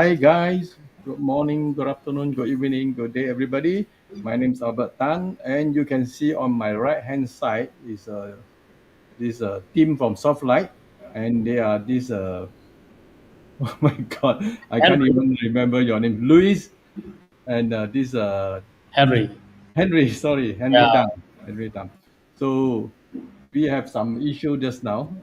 Hi guys, good morning, good afternoon, good evening, good day everybody. My name is Albert Tan and you can see on my right hand side is this team from Softlight and they are this oh my god, I can't Henry. even remember your name, Luis and this Henry. Henry, sorry, Henry Yeah. Tan. Henry Tan. So we have some issue just now.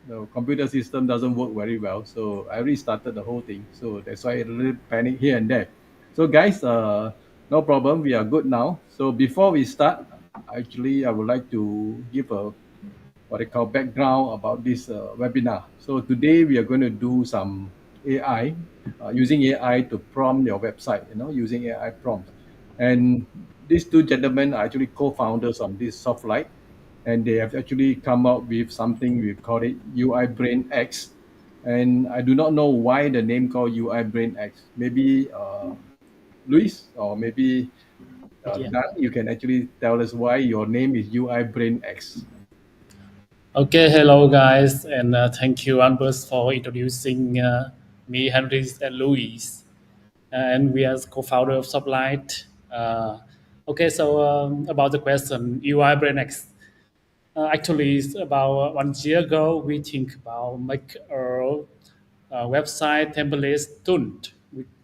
The computer system doesn't work very well, so I restarted the whole thing. So that's why a little panic here and there. So guys, no problem. We are good now. So before we start, actually, I would like to give a what I call background about this webinar. So today we are going to do some AI, using AI to prompt your website, using AI prompts. And these two gentlemen are actually co-founders of this Softlight, and they have actually come up with something we call it UIBrainX. And I do not know why the name called UIBrainX. Maybe Luis or maybe Yeah. Dan, you can actually tell us why your name is UIBrainX. Okay. Hello, guys, and thank you, Albert, for introducing me, Henry, and Louis. And we are co-founder of Sublight. Okay. So about the question, UIBrainX. Actually, it's about 1 year ago, we think about make a website template tool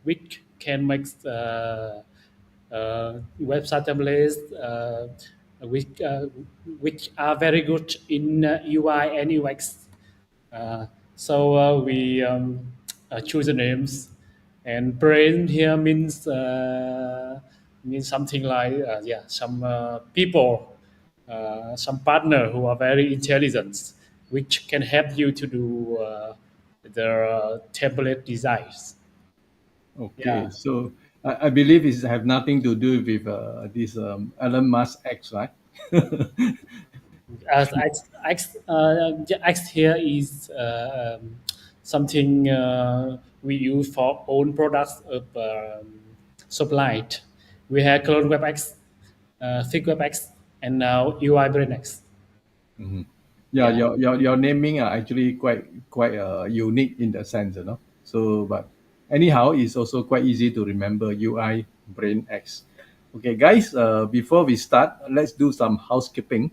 which can make website templates which, uh, which are very good in UI and UX. So we choose the names, and brain here means something like some people, some partner who are very intelligent, which can help you to do the template designs. Okay, Yeah. so I believe it have nothing to do with this Elon Musk X, right? As X here is something we use for own products of Sublight. We have Clone WebX, Fig WebX, and now UIBrainX. Mhm. Yeah, Yeah. your naming are actually quite unique in that sense, you know. So, but anyhow, it's also quite easy to remember UI Brain X. Okay, guys, before we start, let's do some housekeeping.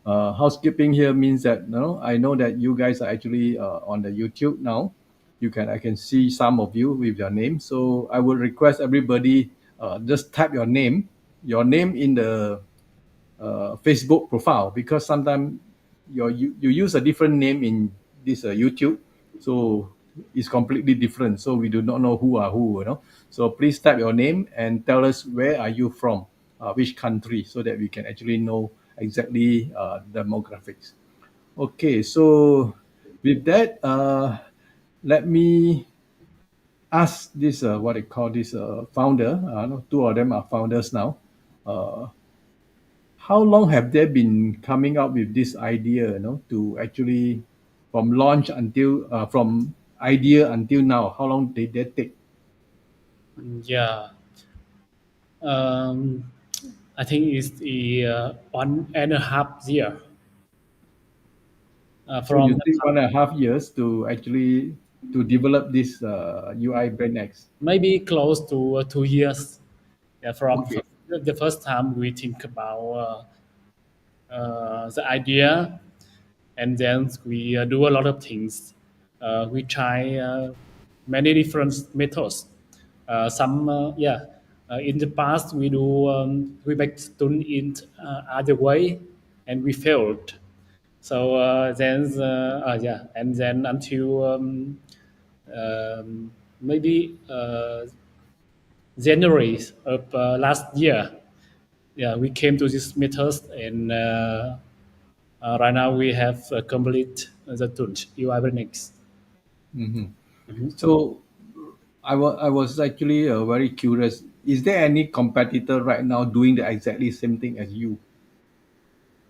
Housekeeping here means that I know that you guys are actually on the YouTube now. I can see some of you with your name. So I would request everybody just type your name in the Facebook profile, because sometimes you use a different name in this YouTube, so it's completely different. So we do not know who are who, you know. So please type your name and tell us where are you from, which country, so that we can actually know exactly demographics. Okay, so with that, let me ask this what I call this founder. No, two of them are founders now. Uh, how long have they been coming up with this idea, to actually from launch until from idea until now? How long did that take? Yeah. Um, I think it's the 1.5 year So from you the take time. 1.5 years to actually to develop this UI Brand X. Maybe close to 2 years. Yeah, from Okay. the first time we think about the idea, and then we do a lot of things. We try many different methods. In the past we make student in other way, and we failed. And then until maybe January of last year, yeah, we came to this method, and right now we have complete the tool UIBrainX. Mhm. So I was actually very curious. Is there any competitor right now doing the exactly same thing as you?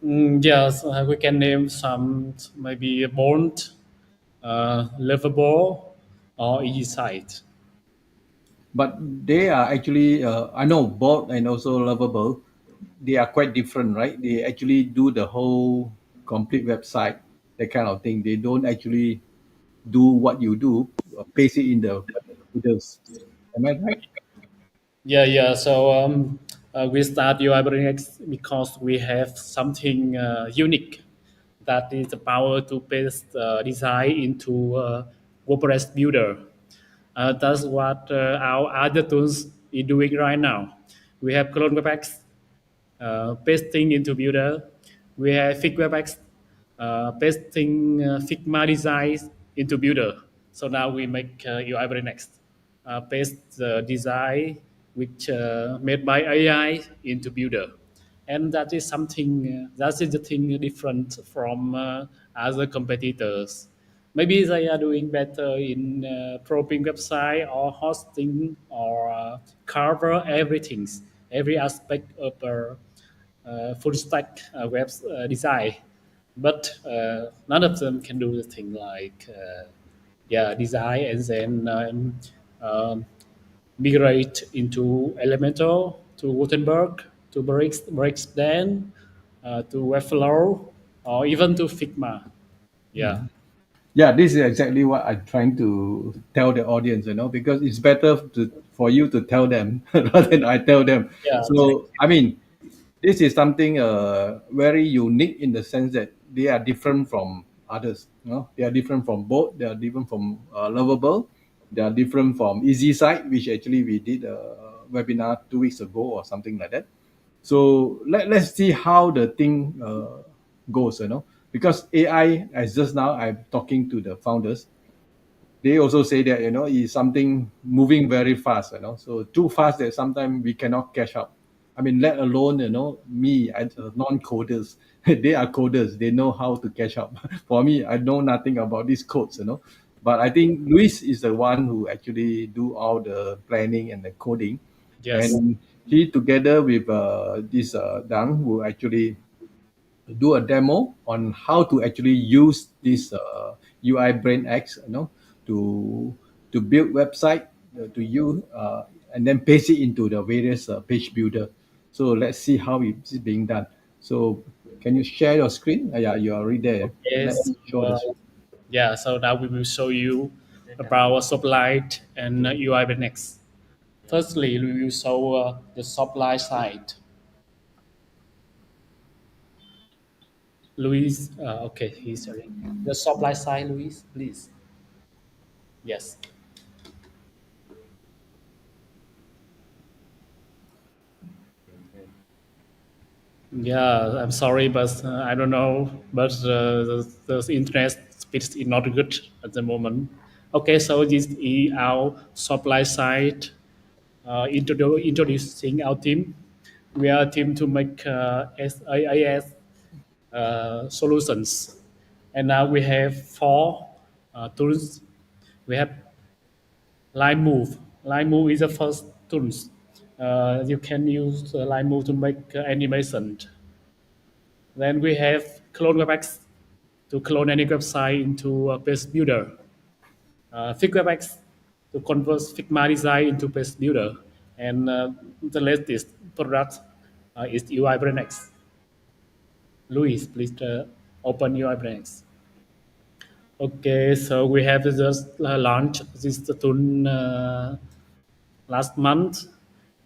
Yes, we can name some, maybe Bond, Lovable, or Easy Site. But they are actually I know bold and also lovable, they are quite different, right? They actually do the whole complete website, that kind of thing. They don't actually do what you do, paste it in the Leaders. Am I right? Yeah, yeah. So we start UIBrainX because we have something unique, that is the power to paste design into WordPress builder. That's what our other tools is doing right now. We have Clone WebEx pasting into builder. We have FigWebEx pasting Figma designs into builder. So now we make UI next. Paste the design which made by AI into builder. And that is something, that is the thing different from other competitors. Maybe they are doing better in probing website or hosting or cover everything, every aspect of full stack web design, but none of them can do the thing like yeah, design and then um, migrate into Elementor, to Gutenberg, to Breakdan, to Webflow, or even to Figma. Yeah. Yeah, this is exactly what I'm trying to tell the audience, because it's better for you to tell them rather than I tell them. Yeah, So, exactly. I mean, this is something very unique in the sense that they are different from others. They are different from both. They are different from Lovable. They are different from Easy Site, which actually we did a webinar 2 weeks ago or something like that. So let's see how the thing goes, because AI, as just now I'm talking to the founders, they also say that is something moving very fast, so too fast that sometimes we cannot catch up. I mean, let alone me as a non-coders. They are coders, they know how to catch up. For me, I know nothing about these codes, but I think Luis is the one who actually do all the planning and the coding, Yes. and he together with this Dang, who actually do a demo on how to actually use this UIBrainX, to build website to you, and then paste it into the various page builder. So let's see how it's being done. So can you share your screen? Yeah, you're already there. Okay. Let's So, show the screen. yeah. So now we will show you about Sublight and UI next. Firstly, we will show the supply side. Luis, okay, he's sharing. The supply side, Luis, please. Yes. Yeah, I'm sorry, but I don't know. But the internet speed is not good at the moment. Okay, so this is our supply side introducing our team. We are a team to make SaaS solutions. And now we have four tools. We have Line Move. Line Move is the first tools. You can use Line Move to make animation. Then we have Clone WebEx to clone any website into a page builder. FigWebEx to convert Figma design into page builder. And the latest product is UIBrainX. Luis, please open UIBrainX. Okay, so we have just launched this tool last month,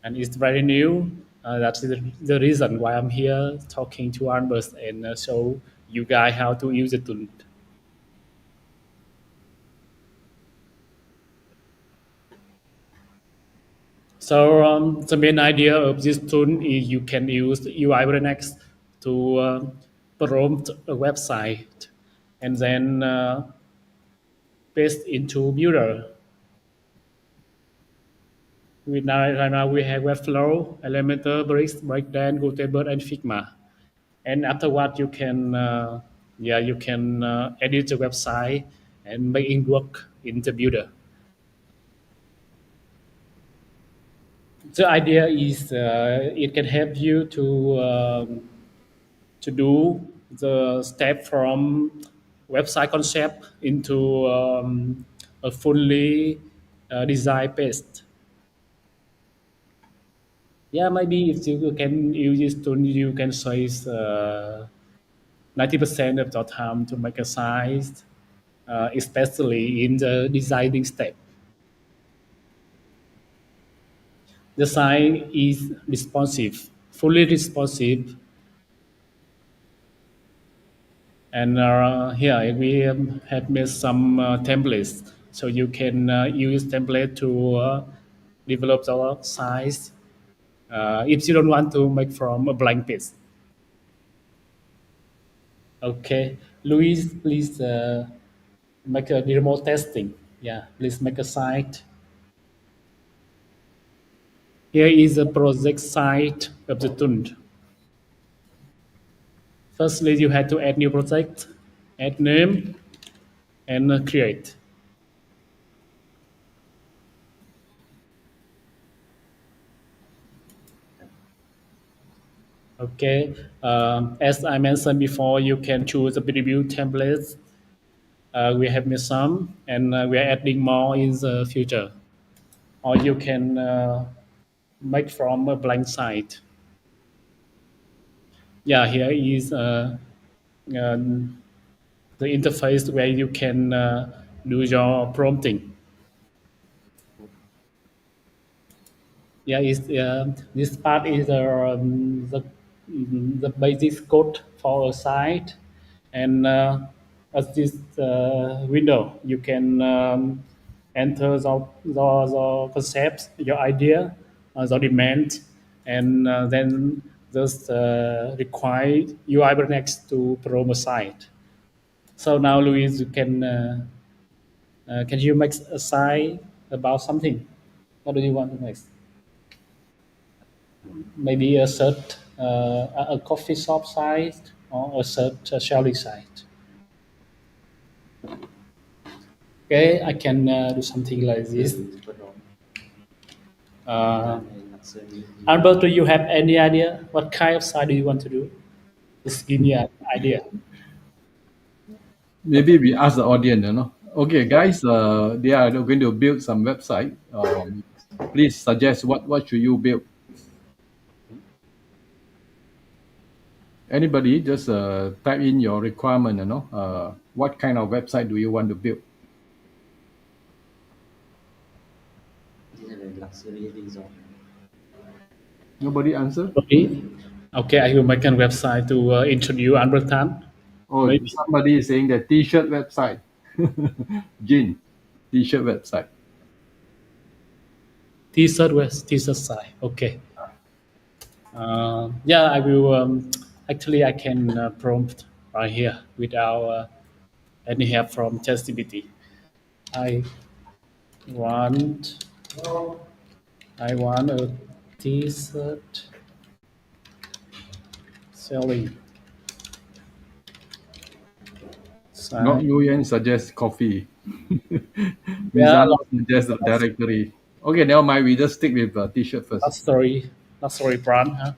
and it's very new. That's the reason why I'm here talking to Arnbus and show you guys how to use the tool. So the main idea of this tool is you can use UIBrainX to prompt a website and then paste into Builder. Right now we have Webflow, Elementor, Bricks, Breakdown, Gutenberg, and Figma. And afterward, you can yeah, you can edit the website and make it work in the Builder. The idea is it can help you to do the step from website concept into a fully design based. Yeah, maybe if you can use this tool, you can save 90% of the time to make a site, especially in the designing step. The site is responsive, fully responsive, and here we have made some templates, so you can use template to develop the site if you don't want to make from a blank page. Okay, Luis, please make a remote testing. Yeah, please make a site. Here is a project site of the Tund. Firstly, you have to add new project, add name, and create. Okay, as I mentioned before, you can choose a preview templates. We have made some, and we are adding more in the future. Or you can make from a blank site. Yeah, here is the interface where you can do your prompting. Yeah, this part is the basic code for a site, and at this window you can enter the concepts, your idea, the demand, and then just require UIBrainX to promote a site. So now, Louise, you can you make a site about something? What do you want to make? Maybe a search, a coffee shop site or a search selling site. Okay, I can do something like this. Uh, Albert, do you have any idea what kind of site do you want to do? Just give me an idea. Okay. Maybe we ask the audience, Okay, guys, they are going to build some website. Please suggest what should you build. Anybody, just type in your requirement, what kind of website do you want to build? Nobody answer? Okay. Okay, I will make a website to introduce Albert Tan. Oh, Maybe somebody is saying that t-shirt website. Jin, t-shirt website. t-shirt site. Okay. Yeah, I will. Actually, I can prompt right here without any help from ChatGPT. I want I want a t-shirt selling Not site. Nguyen suggests coffee. Yeah, Mizana suggests a directory. Okay, never mind. We just stick with t-shirt first. luxury, luxury brand, huh?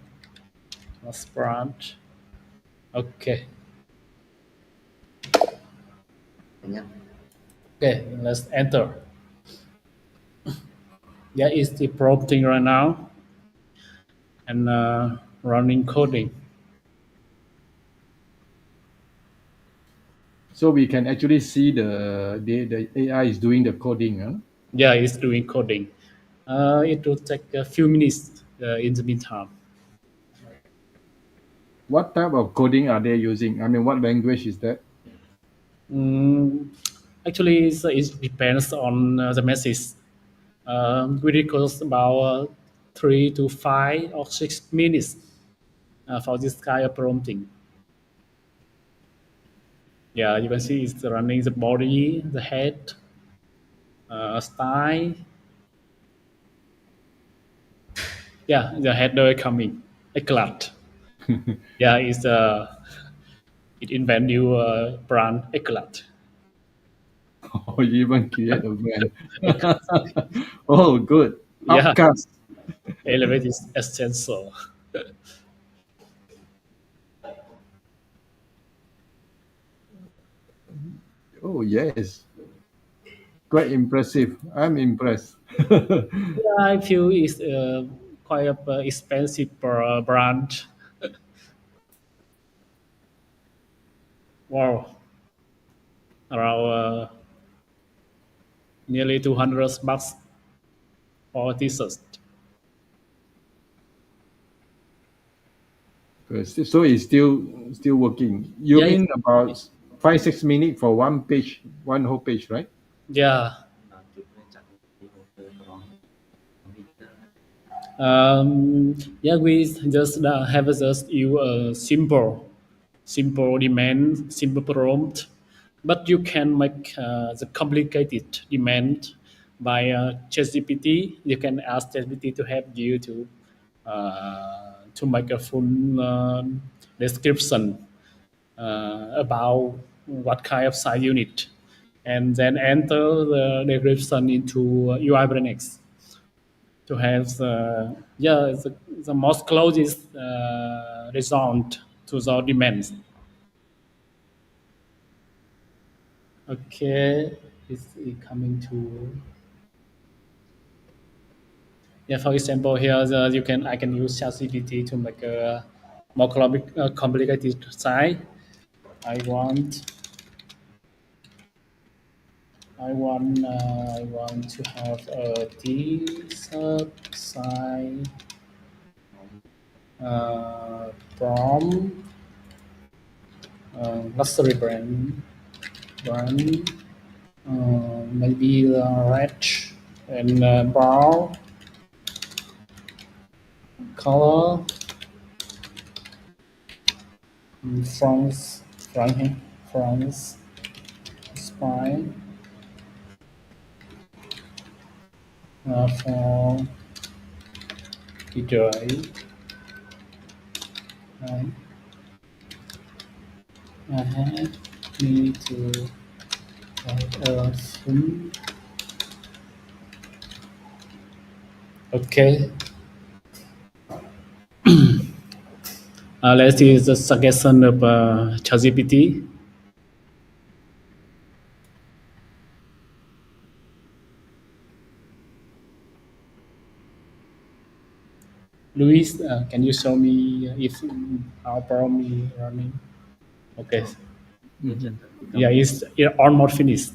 Luxury brand. Okay, okay. Let's enter. Yeah, it's the prompting right now and running coding. So we can actually see the AI is doing the coding. Huh? Yeah, it's doing coding. It will take a few minutes in the meantime. What type of coding are they using? I mean, what language is that? Mm, actually, it depends on the message. We record about 3 to 5 or 6 minutes for this kind of prompting. Yeah, you can see it's running the body, the head, style. Yeah, the header coming. A glut. Yeah, it invent new brand a glut. Or you even create a brand? Oh, good. Yeah, Outcast. elevate is essential. Oh, yes. Quite impressive. I'm impressed. Yeah, I feel it's quite a expensive brand. Wow, around nearly 200 bucks for a t-shirt. So it's still working. You Yeah, mean about 5 6 minutes for one page, one whole page, right? yeah. Yeah, we just have just you a simple demand, simple prompt, but you can make the complicated demand by ChatGPT. You can ask ChatGPT to help you to make a full description about what kind of site you need, and then enter the description into UIBrainX to have the most closest result to the demands. Okay, it's coming to yeah. For example, here you can I can use ChatGPT to make a more complicated site. I want I want to have a t-shirt site from luxury brand maybe red and brown color, France, France, Spain, for Detroit. I, I had need to write a film. Okay, let's use the suggestion of ChatGPT. Luis, can you show me if our program is running? Okay. Mhm. Yeah, it's almost finished.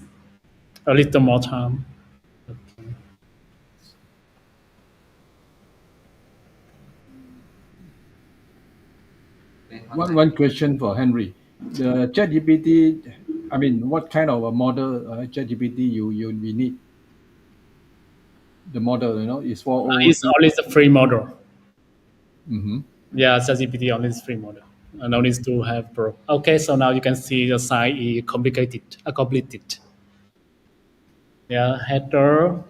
A little more time. One question for Henry. The ChatGPT, I mean, what kind of a model ChatGPT you we need the model, is for It's OOT. always a free model. Hmm. Yeah, ChatGPT only is free model. No need to have pro. Okay, so now you can see the site is completed. Yeah, header,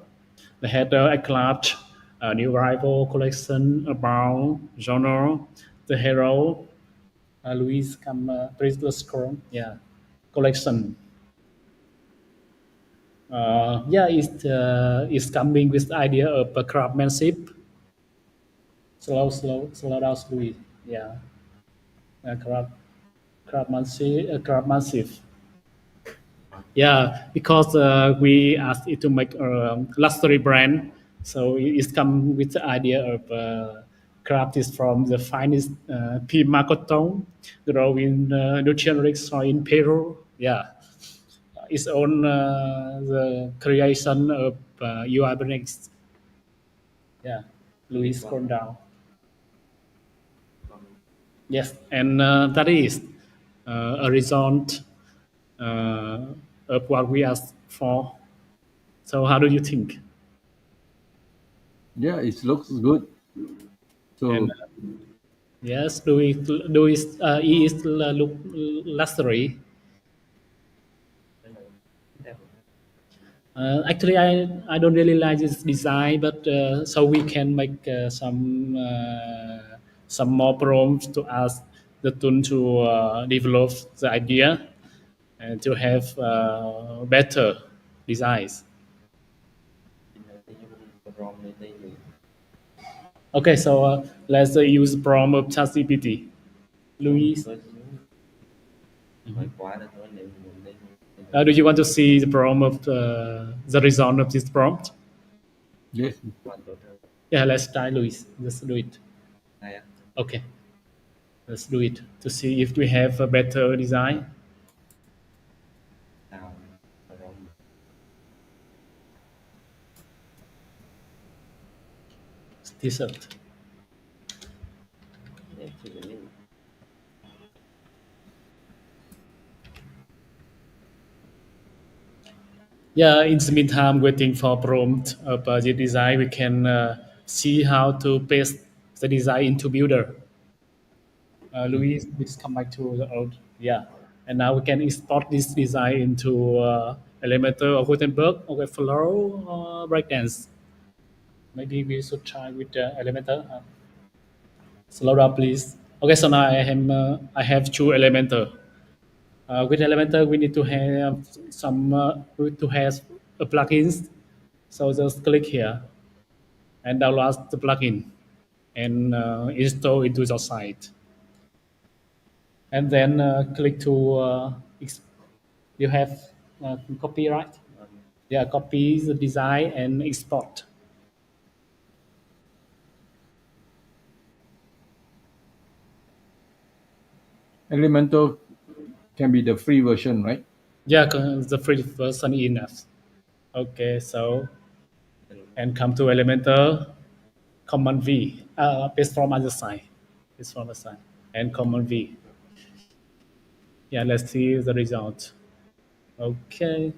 the header, a clutch, a new arrival collection, about genre, the hero, Luis, come, please the scroll. Yeah, collection. Yeah, it's coming with the idea of a craftsmanship. Slow down, Louis. Yeah, craft, craftsmanship. Yeah, because we asked it to make a luxury brand, so it's come with the idea of craft is from the finest pima cotton, grown in nutrient-rich soil in Peru. Yeah, its own the creation of UIBrainX. Yeah, Louis scroll down. Yes, and that is a result uh, of what we asked for. So, how do you think? Yeah, it looks good. And So yes, he is look luxury. Actually, I don't really like this design, but so we can make some more prompts to ask the tool to develop the idea and to have better designs. Okay, so let's use prompt of ChatGPT. Luis, do you want to see the prompt of the result of this prompt? yes, Yeah, let's try, Luis. Let's do it. Okay, let's do it to see if we have a better design. T-shirt. Yeah, in the meantime, waiting for prompt of the design, we can see how to paste the design into Builder. Louis, please come back to the old. Yeah, and now we can export this design into Elementor or Gutenberg or Webflow or Breakdance. Maybe we should try with Elementor. Slow down, please. Okay, so now I have two Elementor. With Elementor, we need to have some we need to have a plugins. So just click here and download the plugin and install into your site. And then click to you have copyright. Yeah, copy the design and export. Elementor can be the free version, right? Yeah, the free version enough. Okay, so and come to Elementor, Command V, paste from other side, paste from the side, and Command V. Yeah, let's see the result. Okay.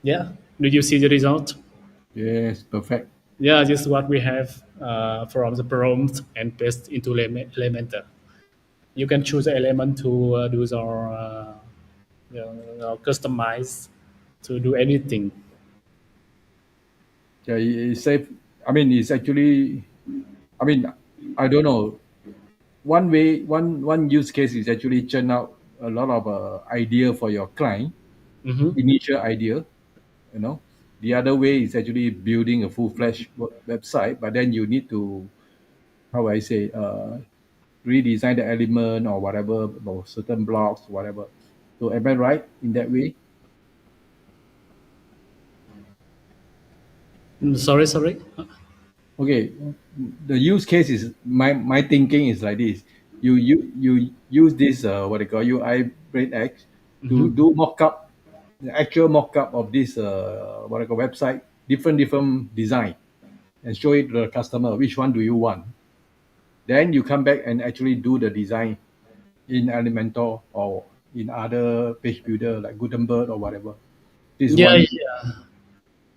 Yeah, did you see the result? Yes, perfect. Yeah, this is what we have from the prompt and paste into Elementor. You can choose the element to do your customize to do anything. Yeah, it's safe. I mean, it's actually. I mean, I don't know. One way, one use case is actually churn out a lot of idea for your client, Hmm. initial idea. You know, the other way is actually building a full-fledged website, but then you need to, how I say, redesign the element or whatever, or certain blocks, whatever. So am I right in that way? Sorry, sorry. Okay, the use case is my thinking is like this. You use this what they call UIBrainX to Hmm. do mock-up, the actual mock-up of this what I call website, different design, and show it to the customer. Which one do you want? Then you come back and actually do the design in Elementor or in other page builder like Gutenberg or whatever. This is Yeah, one. yeah,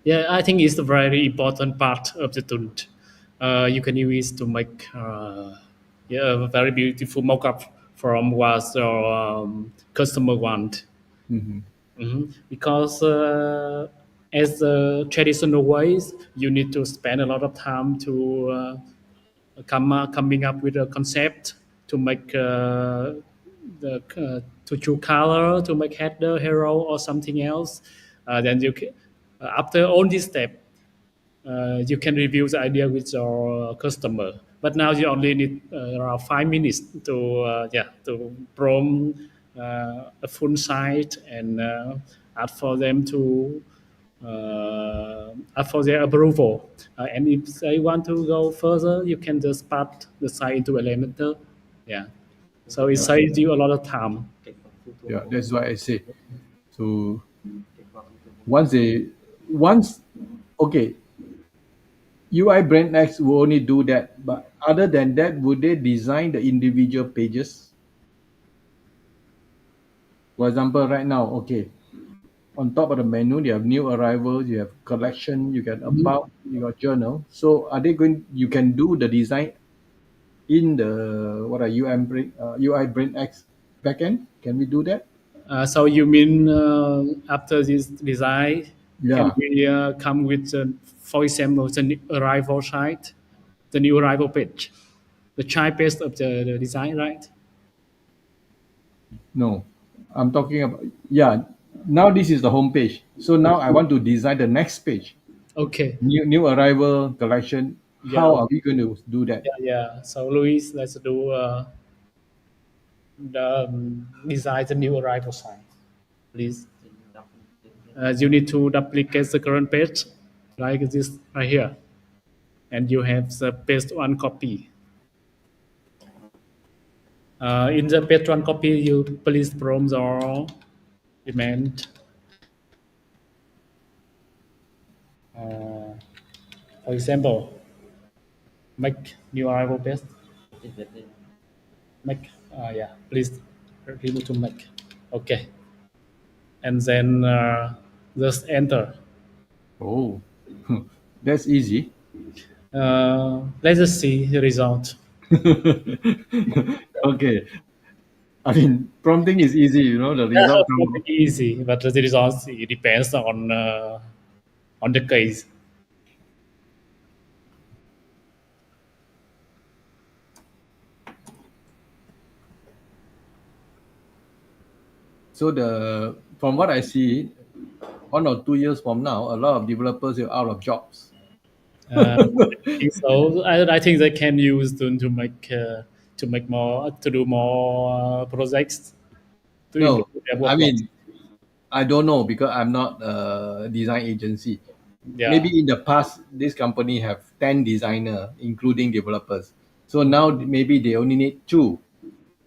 yeah. I think it's a very important part of the tool. You can use it to make yeah, a very beautiful mockup from what your customer want. Mhm. Because as the traditional ways, you need to spend a lot of time to coming up with a concept to make to choose color, to make header, hero, or something else. Then you can, after all this step, you can review the idea with your customer. But now you only need around 5 minutes to yeah to prompt a full site and ask for them to ask for their approval. And if they want to go further, you can just part the site into Elementor. Yeah, so it Yeah, saves you a lot of time. yeah, that's why I say. So once they once okay, UI Brand X will only do that, but other than that, would they design the individual pages? For example, right now, okay, on top of the menu, you have new arrivals, you have collection, you got about, you got journal. So are they going? You can do the design in the what are UI Brand X backend? Can we do that? So you mean after this design, can Yeah, we come with, for example, the new arrival site, the new arrival page, the child page of the design, right? no, I'm talking about yeah. Now this is the home page. So now I want to design the next page. Okay. New arrival collection. Yeah. How are we going to do that? Yeah. Yeah. So Luis, let's do the design the new arrival site, please. You need to duplicate the current page, like this right here, and you have the paste one copy. In the page one copy, you please prompt or demand. Uh, for example, make new arrival page. Make, yeah, please remove to make. Okay. and then just enter. Oh, that's easy. Let's just see the result. Okay. I mean, prompting is easy, you know, the That's result pretty come. easy, but the results it depends on the case. So the from what I see, 1 or 2 years from now, a lot of developers are out of jobs. I think so. I think they can use to make more to do more projects to No, improve their I workload. mean, I don't know because I'm not a design agency. Yeah, Maybe in the past, this company have 10 designer, including developers. So now maybe they only need two.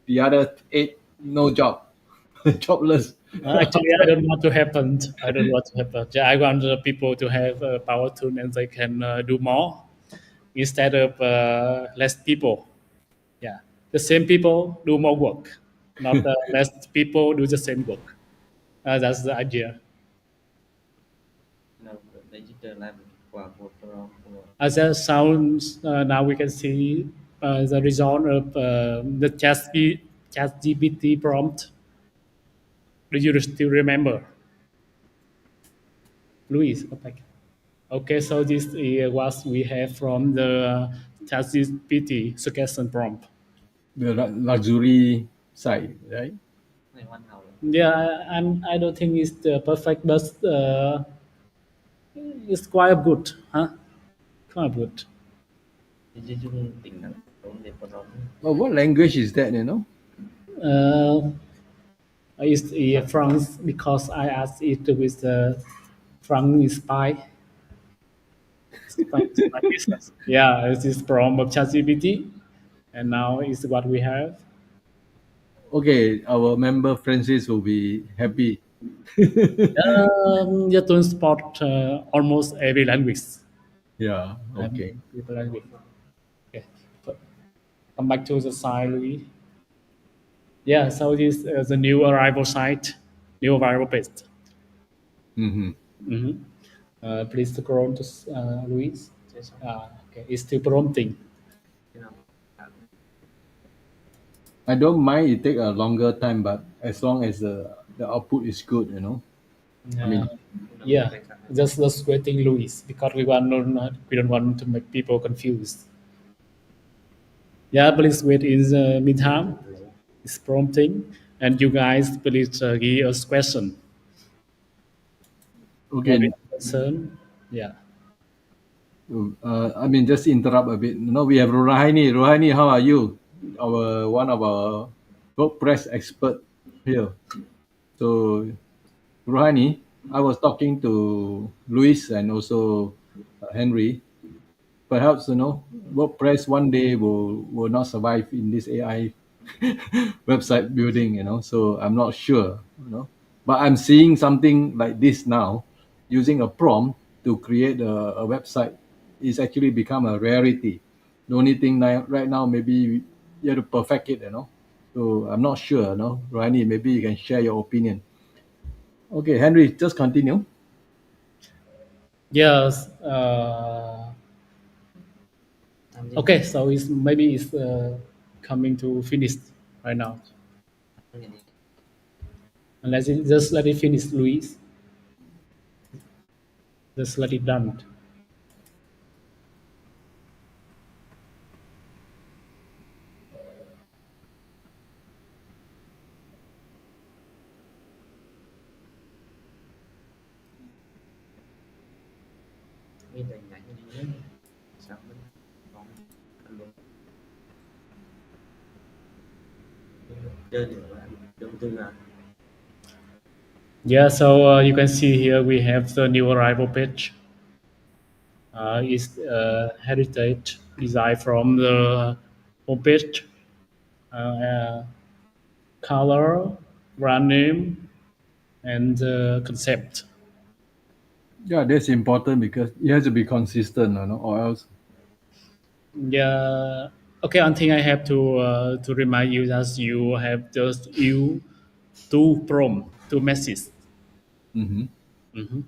The other eight, no job, jobless. actually, I don't want to happen. I don't want to happen. Yeah, I want people to have a power tool and they can do more instead of less people. Yeah, the same people do more work, not less people do the same work. That's the idea. As that sounds, now we can see the result of the chat GPT prompt. Do you still remember, Luis? Okay. Okay, so this is what we have from the chat GPT suggestion prompt. The luxury side, right? Yeah, I don't think it's perfect, but it's quite good, huh? Quite good. Well, what language is that, you know? Uh, it's France because I asked it with the French spy. Spy business. Yeah, it is from ChatGPT, and now is what we have. Okay, our member Francis will be happy. You don't spot almost every language. Yeah, okay. People language. Okay. So, come back to the side, Louis. Yeah, so this is the new arrival site, new arrival page. Hmm. Mm-hmm. Please scroll to Louis. Okay, it's still prompting. I don't mind it take a longer time, but as long as the output is good, you know. I Uh, mean, yeah, just waiting, Louis, because we don't want to make people confused. Yeah, please wait in the meantime. It's prompting, and you guys please give us question. Maybe okay. concern. Yeah. I mean, just interrupt a bit. You know, we have Rohani. Rohani, how are you? Our one of our WordPress expert here. So, Rohani, I was talking to Luis and also Henry. Perhaps WordPress one day will not survive in this AI website building. So I'm not sure. But I'm seeing something like this now, using a prompt to create a website is actually become a rarity. The only thing right now, maybe you have to perfect it. So I'm not sure. Rani, maybe you can share your opinion. Okay, Henry, just continue. Yes. Okay, so it's maybe it's coming to finish right now. And just let it finish, Luis. Just let it done. Yeah, so you can see here we have the new arrival page. Is heritage design from the homepage, uh, color, brand name, and concept. Yeah, that's important because it has to be consistent, or else. Yeah. Okay, one thing I have to remind you that you have just you two prompt, two messages. Mm-hmm. Mhm.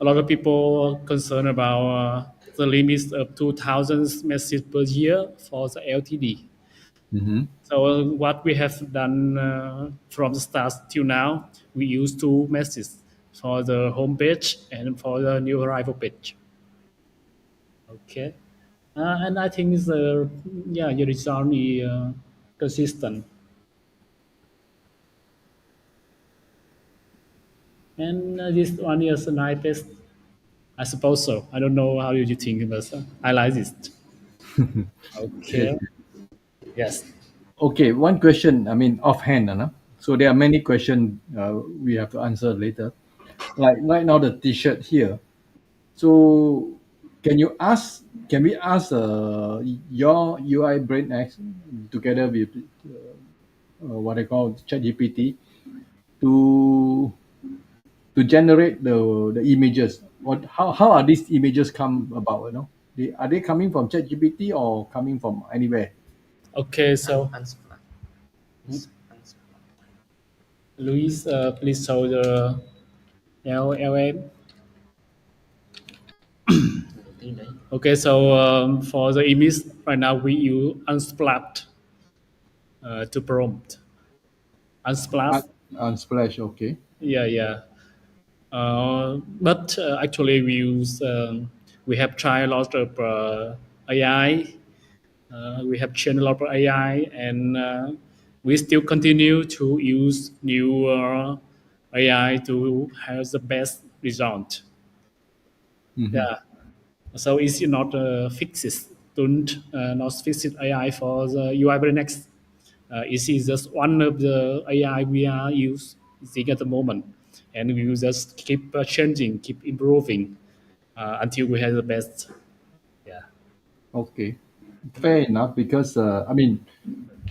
A lot of people are concerned about the limits of 2,000 messages per year for the LTD. Mm-hmm. So what we have done from the start till now, we use two messages for the home page and for the new arrival page. Okay, and I think the yeah your result is consistent, and this one is a nice test. I suppose so. I don't know how you think, but I like this. Yes. Okay. Yes. Okay, one question. I mean, offhand, no? So there are many questions we have to answer later. Like right now, the T-shirt here. So can you ask? Can we ask your UI Brain X together with what I call ChatGPT to generate the images? What how are these images come about? Are they coming from ChatGPT or coming from anywhere? Okay. So, Luis, please show the LLM. Okay. So for the image right now, we use Unsplash to prompt. Uh, Unsplash. Unsplash, okay. Yeah. Yeah. But actually, we have tried a lot of AI. We have trained a lot of AI, and we still continue to use new AI to have the best result. Hmm. Yeah. So it's not fixed, don't not fixed AI for the UIBrainX. It is just one of the AI we are using at the moment, and we will just keep changing, keep improving until we have the best. Yeah. Okay, fair enough. Because I mean,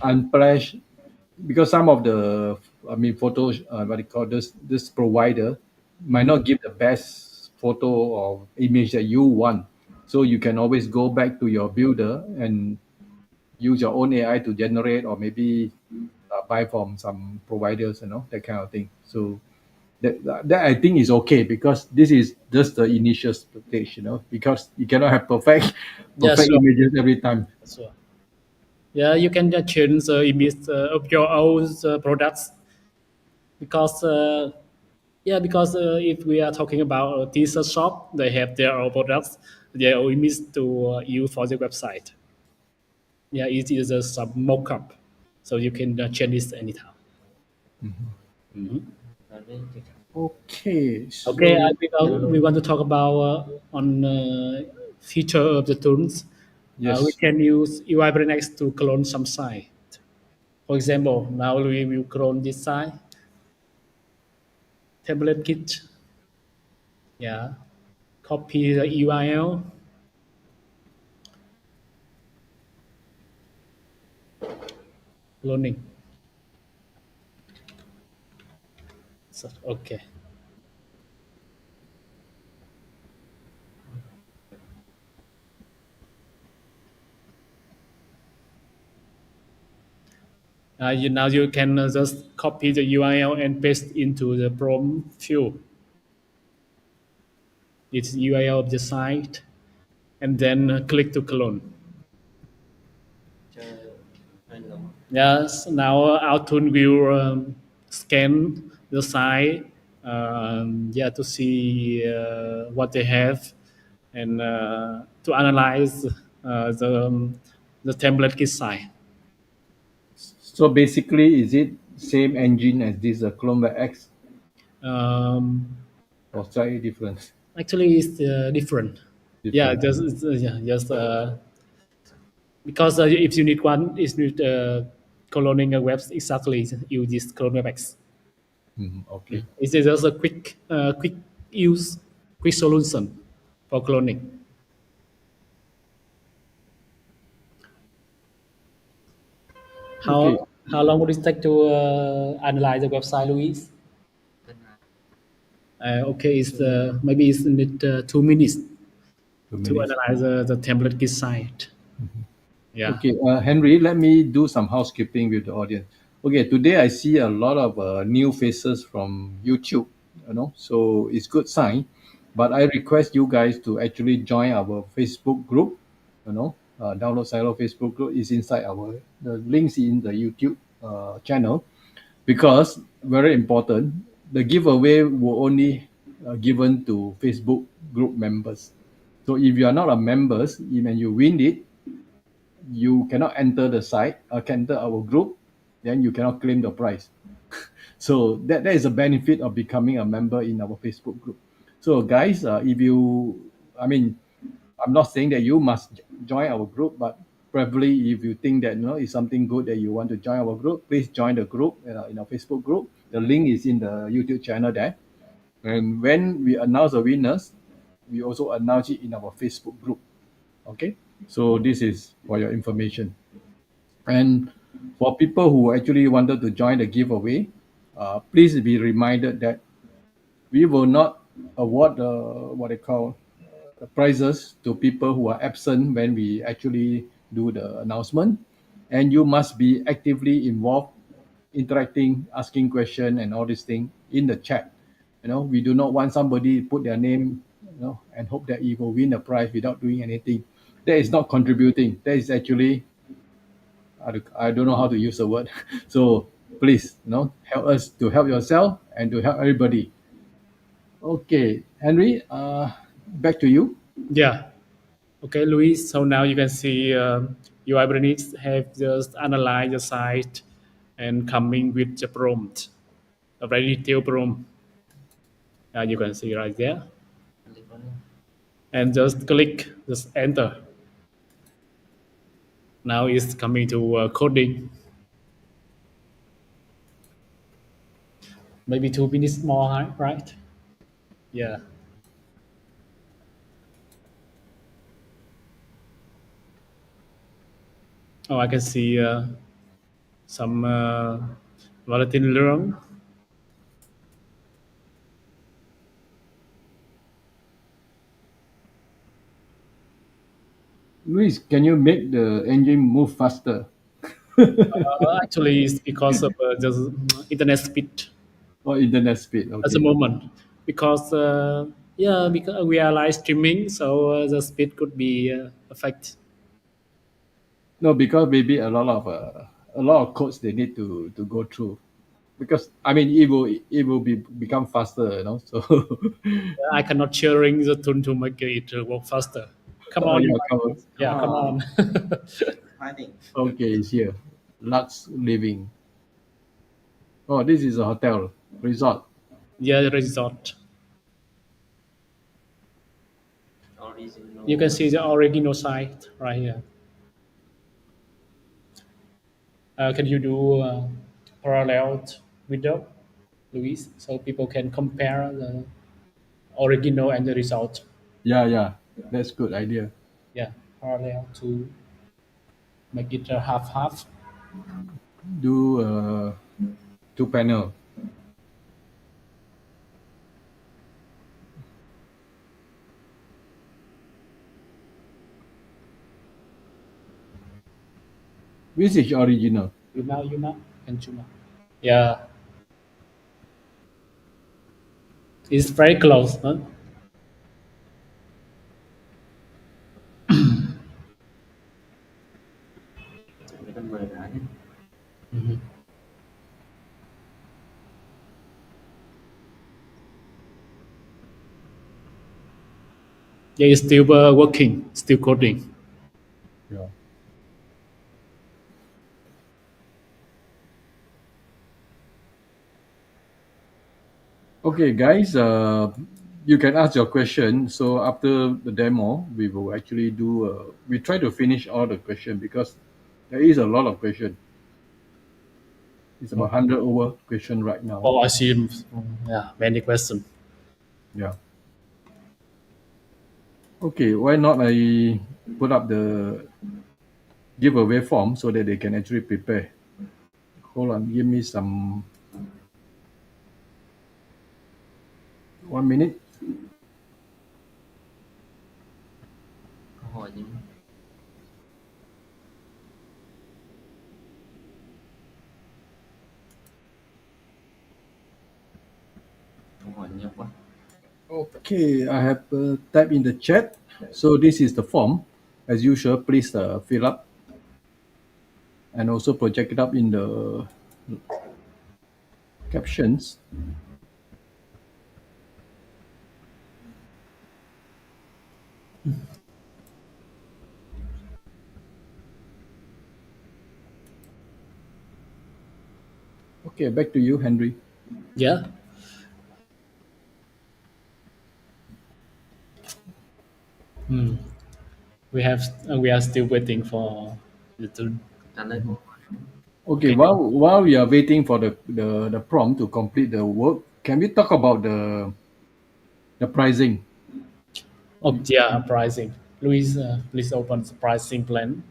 Unsplash, because some of the photos, what do you call this provider might Mhm. not give the best photo or image that you want. So you can always go back to your builder and use your own AI to generate, or maybe buy from some providers, that kind of thing. So that I think is okay, because this is just the initial stage, because you cannot have perfect Yeah, perfect sure. images every time. Sure. Yeah, you can change the image of your own products because because if we are talking about a t-shirt shop, they have their own products, their own image to use for their website. Yeah, it is a some mock-up, so you can change this anytime. Mhm. Okay, Okay, so we want to talk about on feature of the tools. We yes. can use UIBrainX to clone some site. For example, now we will clone this site, template kit. Yeah, copy the URL, cloning. So, okay. Now you can just copy the URL and paste into the prompt field. It's URL of the site, and then click to clone. Yes, now our tool will scan the site, yeah, to see what they have, and to analyze the template kit site. So basically, is it same engine as this Chrome X, Um, or slightly different? Actually, it's different. Yeah, Different. just because if you need one, if you need cloning a web exactly, use this clone WebEx. Mhm, okay. It's just a quick use, quick solution for cloning. Okay. How long would it take to analyze the website, Luis? Okay, it's maybe it's need 2 minutes to Minutes. analyze the template kit site. Yeah. Okay, Henry, let me do some housekeeping with the audience. Okay, today I see a lot of new faces from YouTube. so it's good sign. But I request you guys to actually join our Facebook group. Download Silo Facebook group is inside the links in the YouTube channel, because very important. The giveaway will only given to Facebook group members. So if you are not a members, and you win it, you cannot enter the site, can enter our group, then you cannot claim the prize. So that is a benefit of becoming a member in our Facebook group. So guys, if you, I mean, I'm not saying that you must join our group, but probably if you think that it's something good that you want to join our group, please join the group in our Facebook group. The link is in the YouTube channel there. And when we announce the winners, we also announce it in our Facebook group. Okay, so this is for your information. And for people who actually wanted to join the giveaway, please be reminded that we will not award what they call the prizes to people who are absent when we actually do the announcement. And you must be actively involved, interacting, asking question and all these things in the chat. We do not want somebody put their name, and hope that he will win a prize without doing anything. That is not contributing. That is actually, I don't know how to use the word. So please, help us to help yourself and to help everybody. Okay, Henry, back to you. Yeah. Okay, Luis. So now you can see UIBrainX have just analyzed the site and coming with the prompt, a very detailed prompt. You can see right there. And just click, just enter. Now it's coming to coding. Maybe 2 minutes more, right? Yeah. Oh, I can see some volatile learn. Luis, can you make the engine move faster? Actually, it's because of just internet speed Or internet speed? at the Okay. moment. Because yeah, because we are live streaming, so the speed could be affected. No, because maybe a lot of codes they need to go through. Because I mean, it will become faster. So I cannot sharing the tool to make it work faster. Come oh on, you yeah, come on. guys. Yeah, come on. Okay, it's here. Lux Living. Oh, this is a hotel resort. Yeah, the result. You can see the original site right here. Can you do parallel window, Luis, so people can compare the original and the result? Yeah, yeah, that's good idea. Yeah, parallel to make it a half half. Do two panel. Which is original? You know, can you know? Yeah, it's very close. Huh? Mhm. Yeah, it's still working, still coding. Yeah. Okay, guys, you can ask your question. So after the demo, we will actually do. We try to finish all the question because there is a lot of question. It's about 100 over question right now. Oh, I see. Yeah, many questions. Yeah. Okay, why not I put up the giveaway form so that they can actually prepare. Hold on, give me some 1 minute. Okay, I have typed in the chat. So this is the form. As usual, please fill up and also project it up in the captions. Okay, back to you, Henry. Yeah. We are still waiting for it to. Okay, Okay. while we are waiting for the prompt to complete the work, can we talk about the pricing? Oh yeah, pricing. Luis, please open the pricing plan.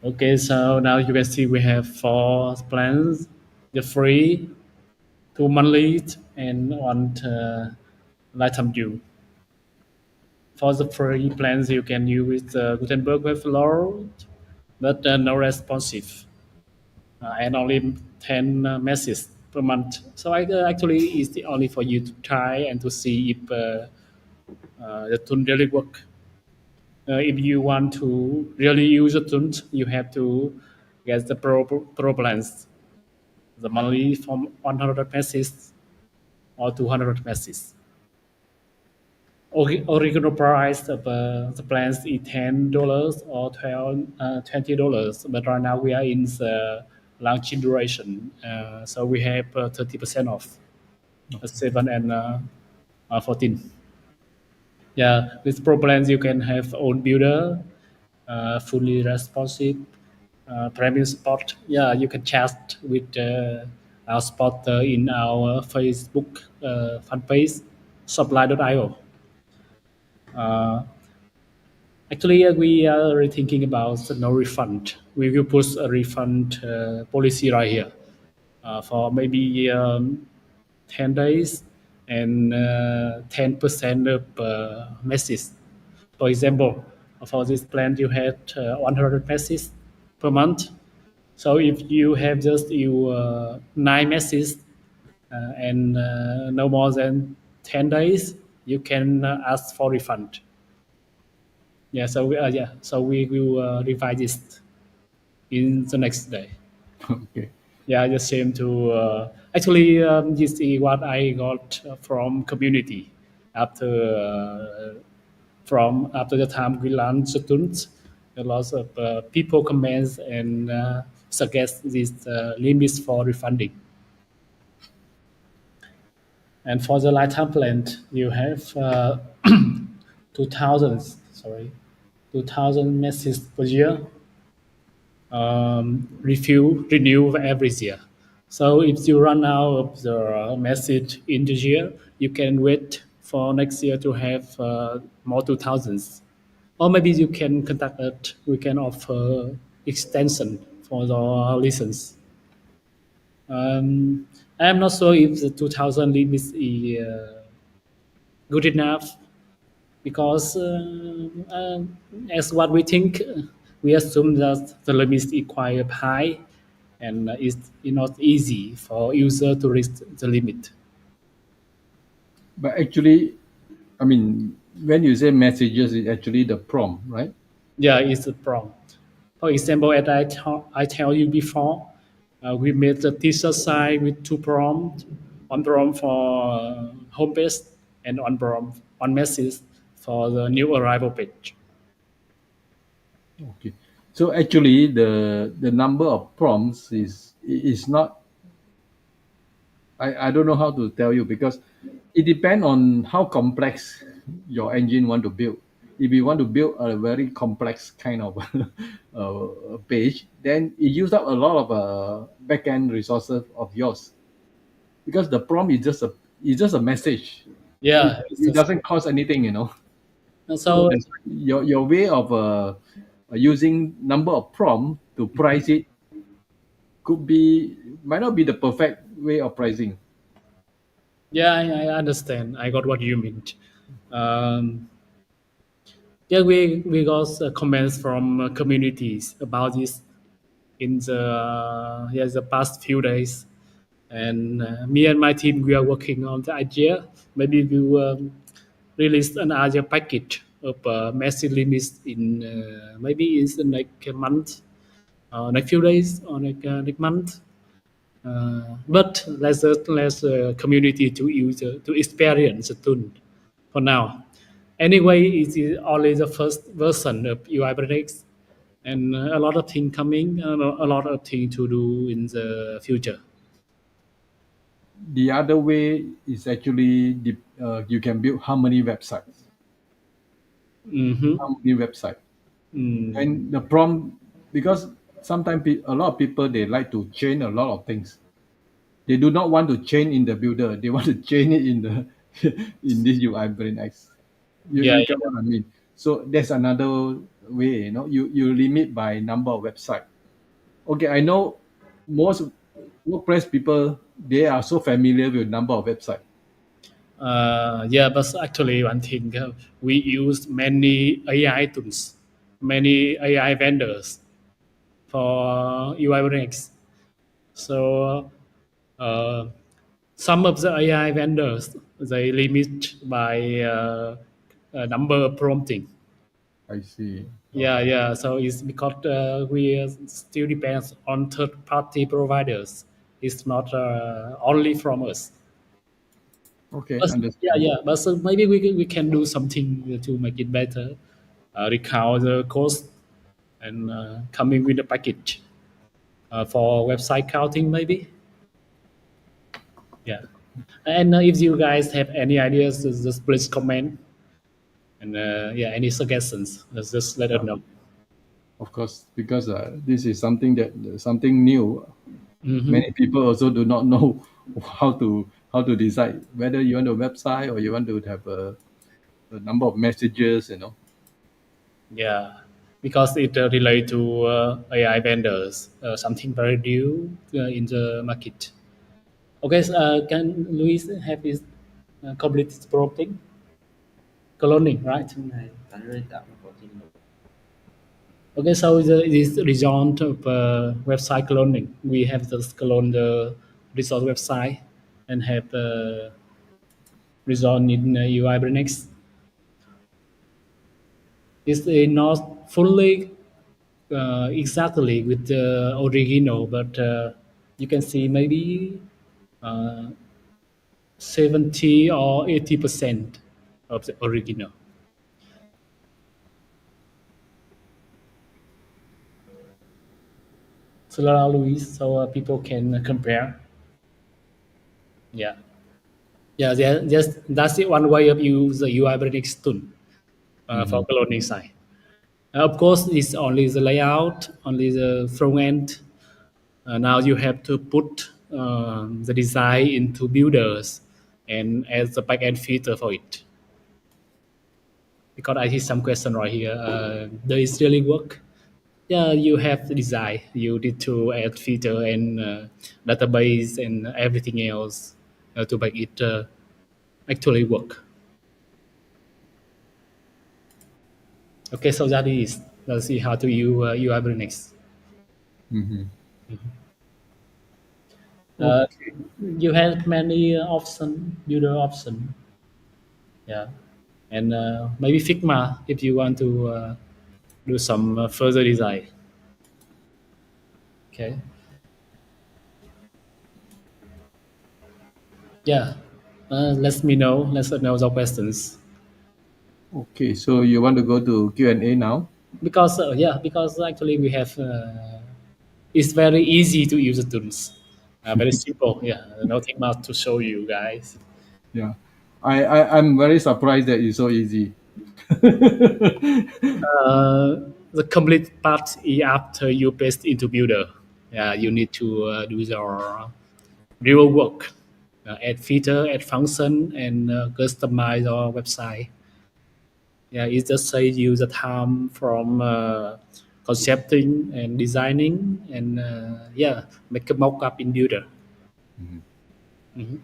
Okay, so now you can see we have four plans: the free, two monthly, and one lifetime due. For the free plans, you can use Gutenberg Webflow, but no responsive, and only 10 messages per month. So actually, it's only for you to try and to see if the tool really work. If you want to really use the tool, you have to get the pro plans, the monthly from 100 messages or 200 messages. Original price of the plans is $10 or $20, but right now we are in the launching duration, so we have 30% off, 7 and 14. Yeah, with Pro plans you can have own builder, fully responsive, premium support. Yeah, you can chat with our supporter in our Facebook fan page, supply.io. Uh, Actually, we are rethinking about the no refund. We will put a refund policy right here for maybe 10 days and 10% of message. For example, for this plan, you had 100 messages per month. So if you have just nine messages and no more than 10 days, you can ask for refund. So we will revise this in the next day. Okay. Yeah, the same to actually this is what I got from community after from after the time we launched the tools. A lot of people comments and suggest these limits for refunding. And for the lifetime plan, you have 2,000 sorry 2,000 messages per year, renew every year. So if you run out of the message in the year, you can wait for next year to have more 2,000s. Or maybe you can contact us. We can offer extension for the listens. Um, I'm not sure if the 2,000 limit is good enough because as what we think, we assume that the limit is quite high and it's not easy for user to reach the limit. But actually, I mean, when you say messages, it's actually the prompt, right? Yeah, it's a prompt. For example, as I tell you before, we made the teaser site with two prompts, one prompt for homepage and one prompt, one message for the new arrival page. Okay. So actually, the number of prompts is not. I don't know how to tell you because it depends on how complex your engine want to build. If you want to build a very complex kind of page, then it use up a lot of backend resources of yours because the prompt is just a message. Yeah, it's It just, doesn't cost anything, you know. So so that's your way of using number of prompt to price it could be might not be the perfect way of pricing. yeah, I understand. I got what you mean. Um, yeah, we got comments from communities about this in the the past few days. and me and my team we are working on the idea. Maybe we will release an idea package of message limits in maybe it's in like a month, next few days or next month. But let's community to use to experience the tool for now. Anyway, it is only the first version of UIBrainX, and a lot of things coming, a lot of things to do in the future. The other way is actually you can build how many websites, Mm-hmm. how many website, Mm. and the prompt, because sometimes a lot of people they like to change a lot of things. They do not want to change in the builder. They want to change it in the in this UI Brain X. Yeah, You get yeah. what I mean? So that's another way. You limit by number of website. Okay, I know most WordPress people they are so familiar with number of website. Yeah, but actually, one thing we use many AI tools, many AI vendors for UIBrainX. So uh, some of the AI vendors they limit by number of prompting. I see. Yeah, Okay. yeah. So it's because we still depends on third-party providers. It's not only from us. Okay, But yeah, understand. yeah. But so maybe we can do something to make it better. Recount the cost and coming with a package for website counting maybe. Yeah. And if you guys have any ideas, just please comment. And yeah, any suggestions, just let us Yeah, know. of course, because this is something that something new. Hmm. Many people also do not know how to decide whether you want a website or you want to have a number of messages. Yeah, because it relate to AI vendors, something very new in the market. Okay, so, can Luis have his complete prompting cloning, right? Okay, so this result of website cloning. We have just clone the result website and have result in UIBrainX. It's not fully exactly with the original, but you can see maybe uh, 70 or 80% of the original. So now, Luis, so people can compare. Yeah, yeah, just that's it. One way of use the UI Brainix tool for Hmm. cloning site. Of course, it's only the layout, only the front end. Now you have to put the design into builders and as the backend feature for it. Because I see some question right here. Does it really work? Yeah, you have the design. You need to add feature and database and everything else to make it actually work. Okay, so that is let's see how to use UI next. Hmm. Uh, Okay. you have many option, builder option, yeah, and maybe Figma if you want to do some further design. Okay, yeah, let me know. Let us know the questions Okay. So you want to go to Q&A now? because yeah, because actually we have it's very easy to use the tools, very simple. Yeah, nothing much to show you guys. Yeah. I'm very surprised that it's so easy. The complete part is after you paste into builder. Yeah, you need to do your real work, add feature, add function, and customize your website. Yeah, it just saves you the time from concepting and designing, and yeah, make a mock-up in builder. Mhm. Mhm.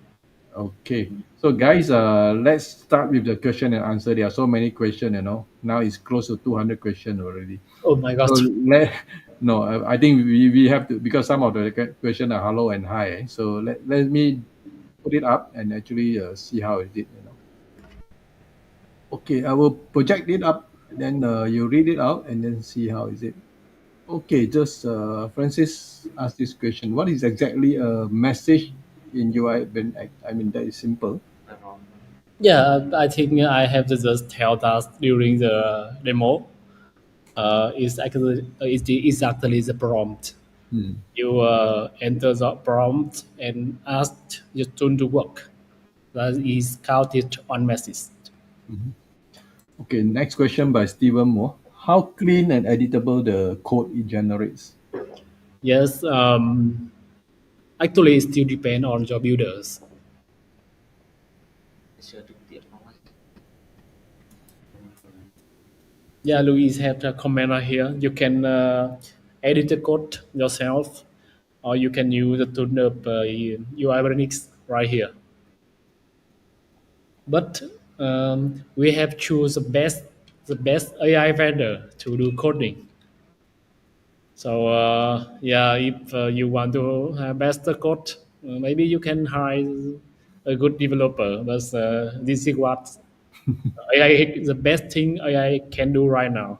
Okay. So guys, let's start with the question and answer. There are so many questions. Now it's close to 200 questions already. Oh my So god! No, I think we have to, because some of the question are hello and hi. So let me put it up and actually see how is it. Okay, I will project it up. Then you read it out and then see how is it. Okay, just Francis asked this question. What is exactly a message in UI Ben Act? I mean, that is simple. Yeah, I think I have to just tell that during the demo. Is actually the prompt. Hmm. You enter the prompt and ask your tool to work. That is counted on message. Mhm. Okay, next question by Stephen Moore. How clean and editable the code it generates? Yes, actually, it still depend on your builders. Yeah, Luis have a comment right here. You can edit the code yourself, or you can use the tool of UIBrainX right here. But we have choose the best AI vendor to do coding. So yeah, if you want to have best code, maybe you can hire a good developer. But this is what AI the best thing AI can do right now.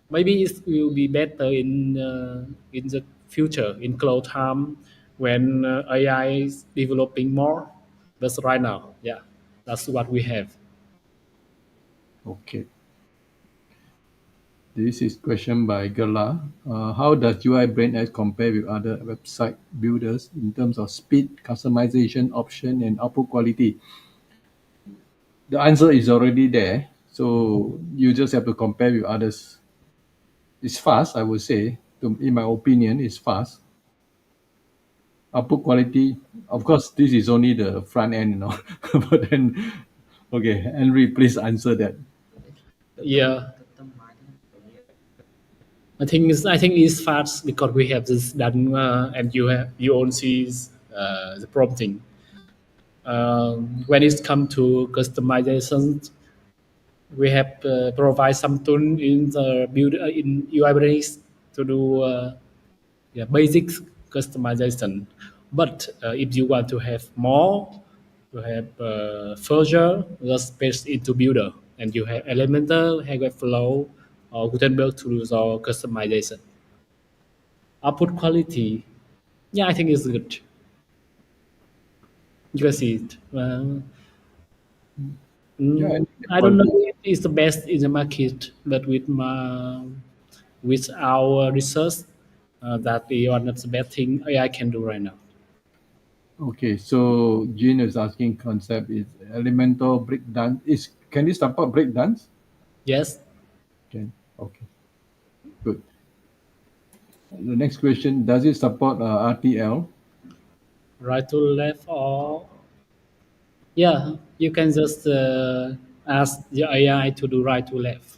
Maybe it will be better in the future in cloud time when AI is developing more. But right now, yeah, that's what we have. Okay, this is question by Gerla. How does UI BrainX compare with other website builders in terms of speed, customization, option, and output quality? The answer is already there. So you just have to compare with others. It's fast, I would say. In my opinion, it's fast. Output quality, of course, this is only the front end, but then, okay, Henry, please answer that. Yeah, I think it's fast because we have this done and you own sees the prompting. When it's come to customization, we have provide some tool in the build in UIBrainX to do yeah, basic customization. But if you want to have more, you have further just space into builder, and you have Elementor, have Webflow, or Gutenberg to do your customization. Output quality, yeah, I think it's good. You can see it. Yeah, I think the I don't know quality. if it's the best in the market, but with our research, that is one of the best thing AI can do right now. Okay, so Jean is asking concept is Elementor breakdown. Can you support breakdowns? Yes, Can. Okay, good. The next question, does it support RTL? right to left, or yeah, you can just ask the AI to do right to left.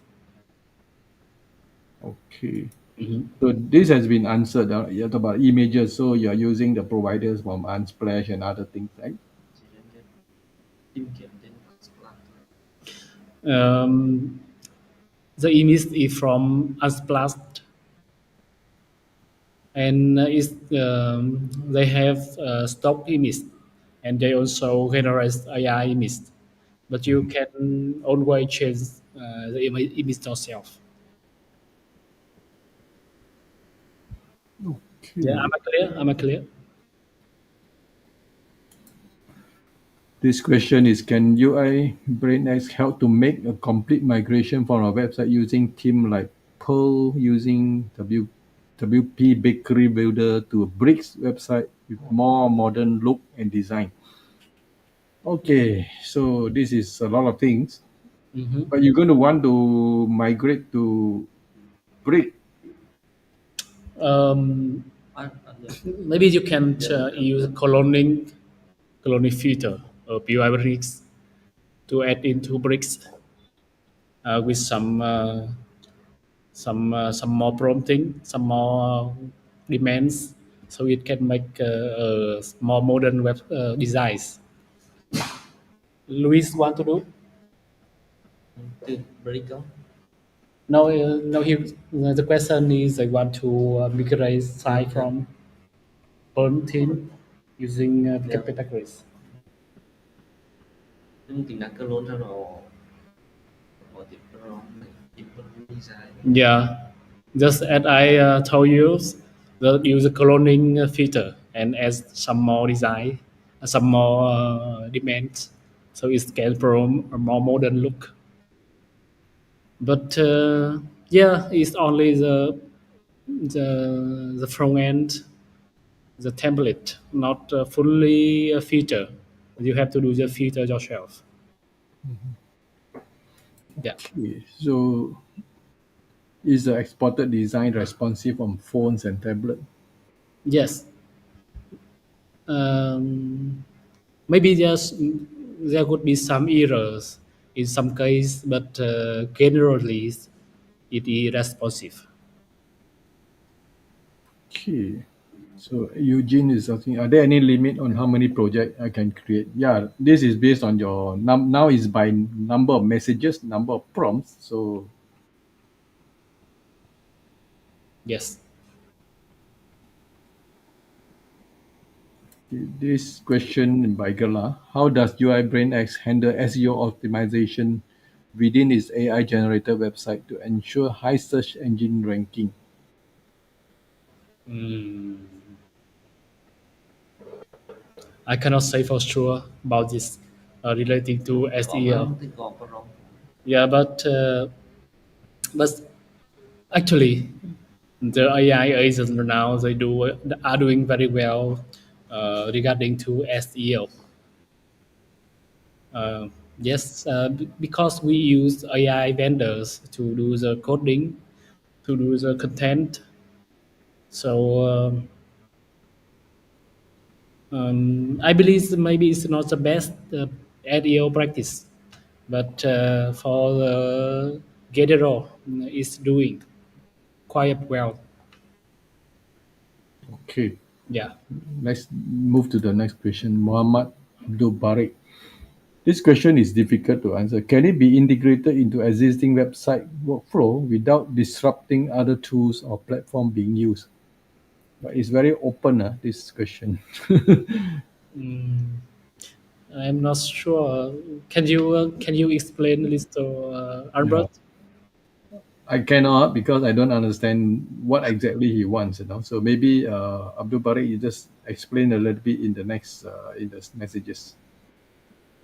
Okay. Mhm. So this has been answered. You talk about images, so you're using the providers from Unsplash and other things, right? Um, the image is from Unsplash, and they have stock image, and they also generate AI image, but you can always change the image yourself. Yeah, Okay. I'm a clear. This question is, can UI BrainX help to make a complete migration from a website using theme like Pearl using WP Bakery Builder to a Bricks website with more modern look and design? Okay, so this is a lot of things, Mhm. but you're going to want to migrate to Brick. um, Maybe you can use cloning feature of UIBrainX to add into bricks with some more prompting, some more demands, so it can make more modern web designs. Luis want to do? Now, the question is, I want to migrate Yep, site yep. from Burn team using Yep. categories. Nhưng tính năng cơ lôn cho nó có tiếp cho nó different design. Yeah, just as I told you, use a cloning feature and add some more design, some more demands, so it can from a more modern look. But yeah, it's only the front end, the template, not fully a feature. You have to do the feature yourself. Yeah. Okay. So is the exported design responsive on phones and tablet? Yes. Maybe there could be some errors in some case, but generally it is responsive. Okay. So Eugene is asking, are there any limit on how many project I can create? Yeah, this is based on your now is by number of messages, number of prompts. So Yes. this question by Gala, how does UIBrainX handle SEO optimization within its AI generated website to ensure high search engine ranking? I cannot say for sure about this relating to Có phải SEO. không thì có không? Yeah, but actually, the AI agents now they do are doing very well regarding to SEO. Uh, yes, because we use AI vendors to do the coding, to do the content. So I believe maybe it's not the best SEO practice, but for the general, it's doing quite well. Okay, Yeah. let's move to the next question. Muhammad Abdul Barik. This question is difficult to answer. Can it be integrated into existing website workflow without disrupting other tools or platform being used? But it's very open, this question. Mm, I'm not sure. Can you explain this to Yeah. Albert? I cannot because I don't understand what exactly he wants, So maybe Abdul Barik, you just explain a little bit in the next in the messages.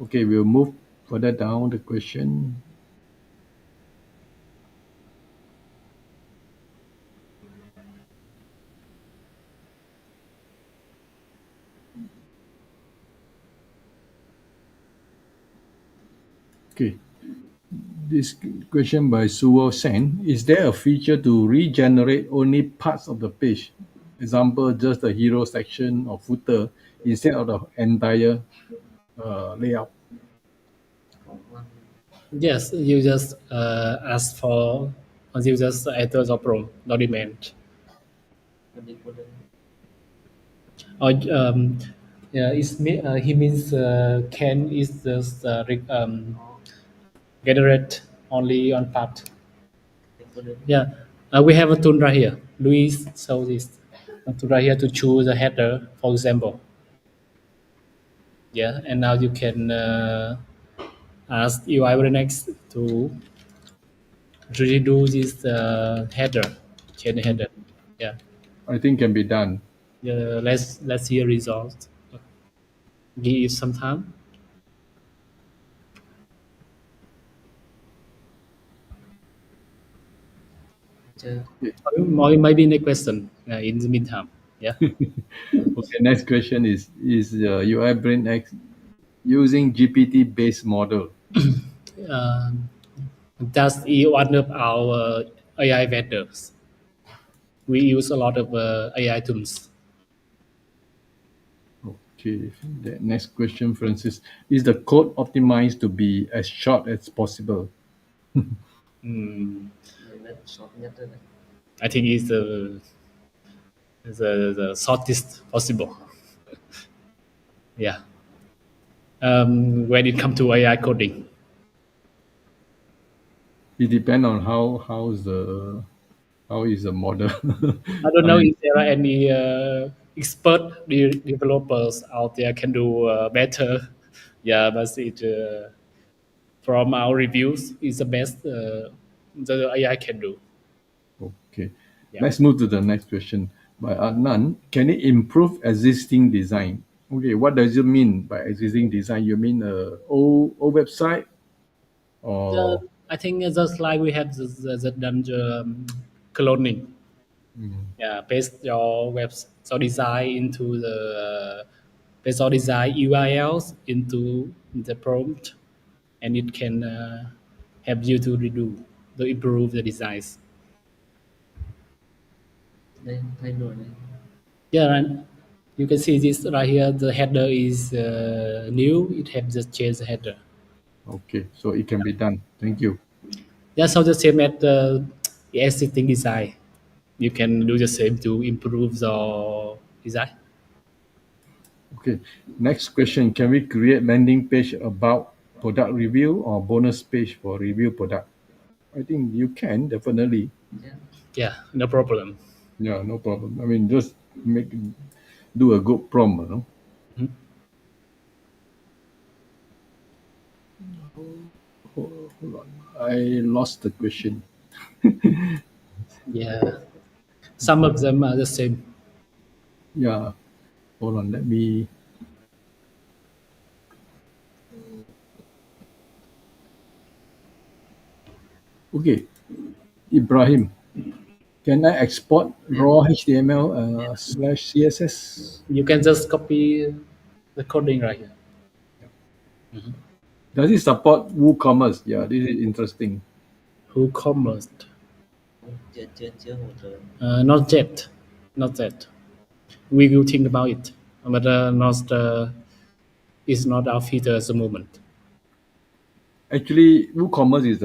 Okay, we'll move further down the question. Okay, this question by Suo Sen: is there a feature to regenerate only parts of the page? Example, just the hero section or footer instead of the entire layout. Có mà Yes, you just ask for, you just enter the pro document. đi qua đây. Or yeah, he means can is just Có generate only on part. đi qua đây. Yeah, we have a tool right here. Luis show this a tool right here to choose a header, for example. Yeah, and now you can ask UIBrainX to redo this header, change the header. Yeah, I think can be done. yeah. Let's see a result. Give it some time. Chưa. Or maybe next question in the meantime. Yeah. Okay, next question is UI Brain X using GPT based model. Um, that's one of our AI vendors. We use a lot of AI tools. Okay, the next question, Francis, is the code optimized to be as short as possible? Đấy là short nhất rồi đấy. I think it's the shortest possible. Yeah. When it comes to AI coding. it depends on how is the model. I don't I know mean, if there are any expert developers out there can do better. Yeah, but from our reviews, it's the best the AI can do. okay. Yeah. Let's move to the next question by Adnan. Can it improve existing design? Okay, what does it mean by existing design? You mean a old website or I think it's just like we have done cloning. Yeah, paste your design into the paste your design URLs into the prompt, and it can help you to to improve the designs. Đây thay đổi này. Yeah, and you can see this right here. The header is new. It has just changed the header. okay? So it can be done. Thank you. That's how the same as the existing design. You can do the same to improve the design. Okay. Next question: can we create landing page about product review or bonus page for review product? I think you can definitely. Yeah. Yeah, no problem. Yeah, no problem. I mean, just do a good prompt, you know. Hold on, I lost the question. Yeah, some of them are the same. Yeah, hold on. Let me. Okay, Ibrahim, can I export Yeah. raw HTML slash CSS? You can just copy the coding right here. Does it support WooCommerce? Yeah, this is interesting. WooCommerce. Chưa chưa chưa hỗ trợ. Not yet, not yet. We will think about it, but not. It's not our feature at the moment. Actually, WooCommerce is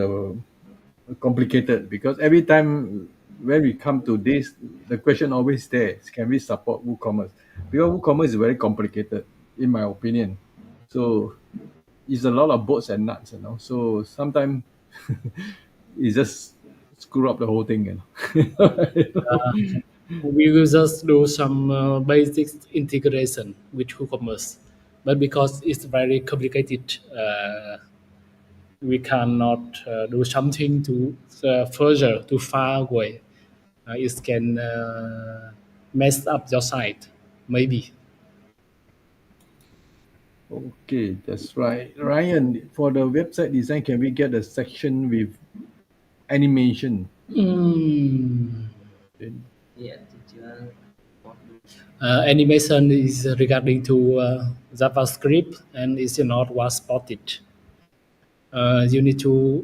complicated because every time when we come to this, the question always there: can we support WooCommerce? Because WooCommerce is very complicated, in my opinion. So it's a lot of bolts and nuts, you know. So sometimes it just screw up the whole thing, you know. We will just do some basic integration with WooCommerce, but because it's very complicated, we cannot do something to further too far away. It can mess up your site, maybe. Okay, that's right. Ryan, for the website design, can we get a section with animation? Mm. Then- Hiện thì chưa có được. Animation is regarding to JavaScript and is not was spotted. You need to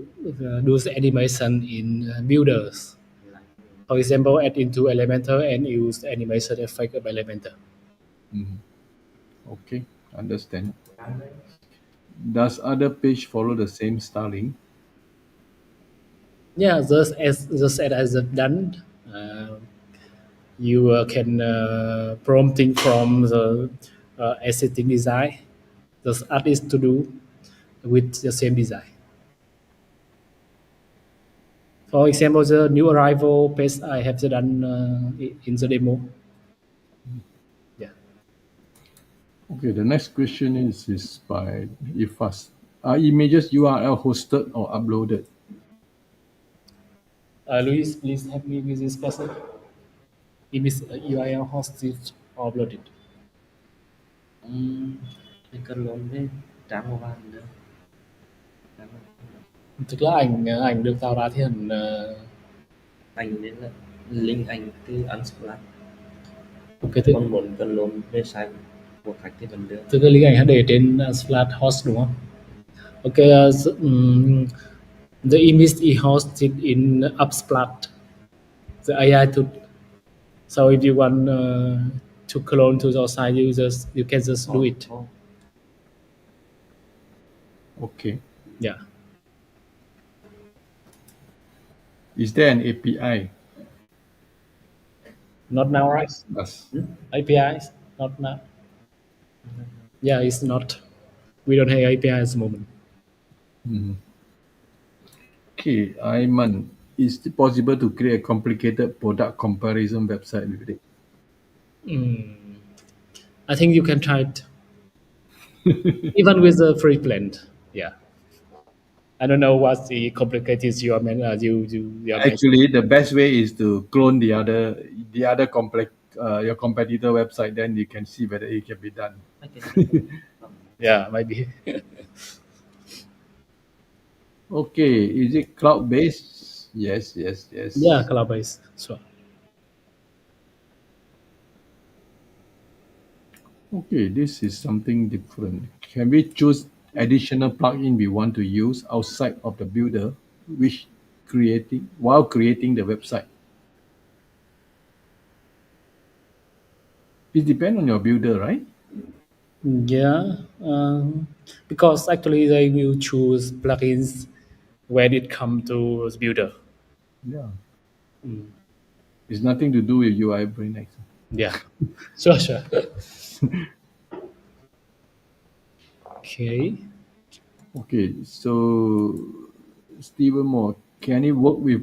do the animation in builders. Lại. For example, add into Elementor and use animation effect of Elementor. Mhm. Okay, understand. Does other page follow the same styling? Yeah, just as I've done, you can prompting from the existing design. Just add is to do with the same design. For example, the new arrival page I have done in the demo. Yeah. Okay, the next question is by Ifas. Are images URL hosted or uploaded? Luis, please help me with this question. If it's URL hosted or uploaded. Mình cần lộn với trang mobile nữa. Tức là ảnh được tạo ra thì hẳn Ảnh nên là link ảnh từ Unsplash. ok Còn muốn cần lộn về site của khách thì vẫn được. tức là link ảnh đã để trên Flat host đúng không? Ok, the image is hosted in Upsplat, the AI tool. So if you want to clone to your site, you can just do it. Okay. Yeah. Is there an API? Not now, right? Yes. APIs? Not now. Yeah, it's not. We don't have API at the moment. Okay, Aiman, is it possible to create a complicated product comparison website with it? I think you can try it even with a free plan. Yeah. I don't know what the complicated you are mentioning. Actually, the best way is to clone the other complex your competitor website. Then you can see whether it can be done. I can do that. Yeah, maybe. Okay, is it cloud based? Yes, yes, Yeah, yes. cloud based. Sure. Okay, this is something different. Can we choose additional plugin we want to use outside of the builder, which creating the website? It depends on your builder, right? Yeah, because actually they will choose plugins when it comes to builder. Yeah, it's nothing to do with UIBrainX. Yeah, sure, sure. Okay. Okay, so Stephen Moore, can it work with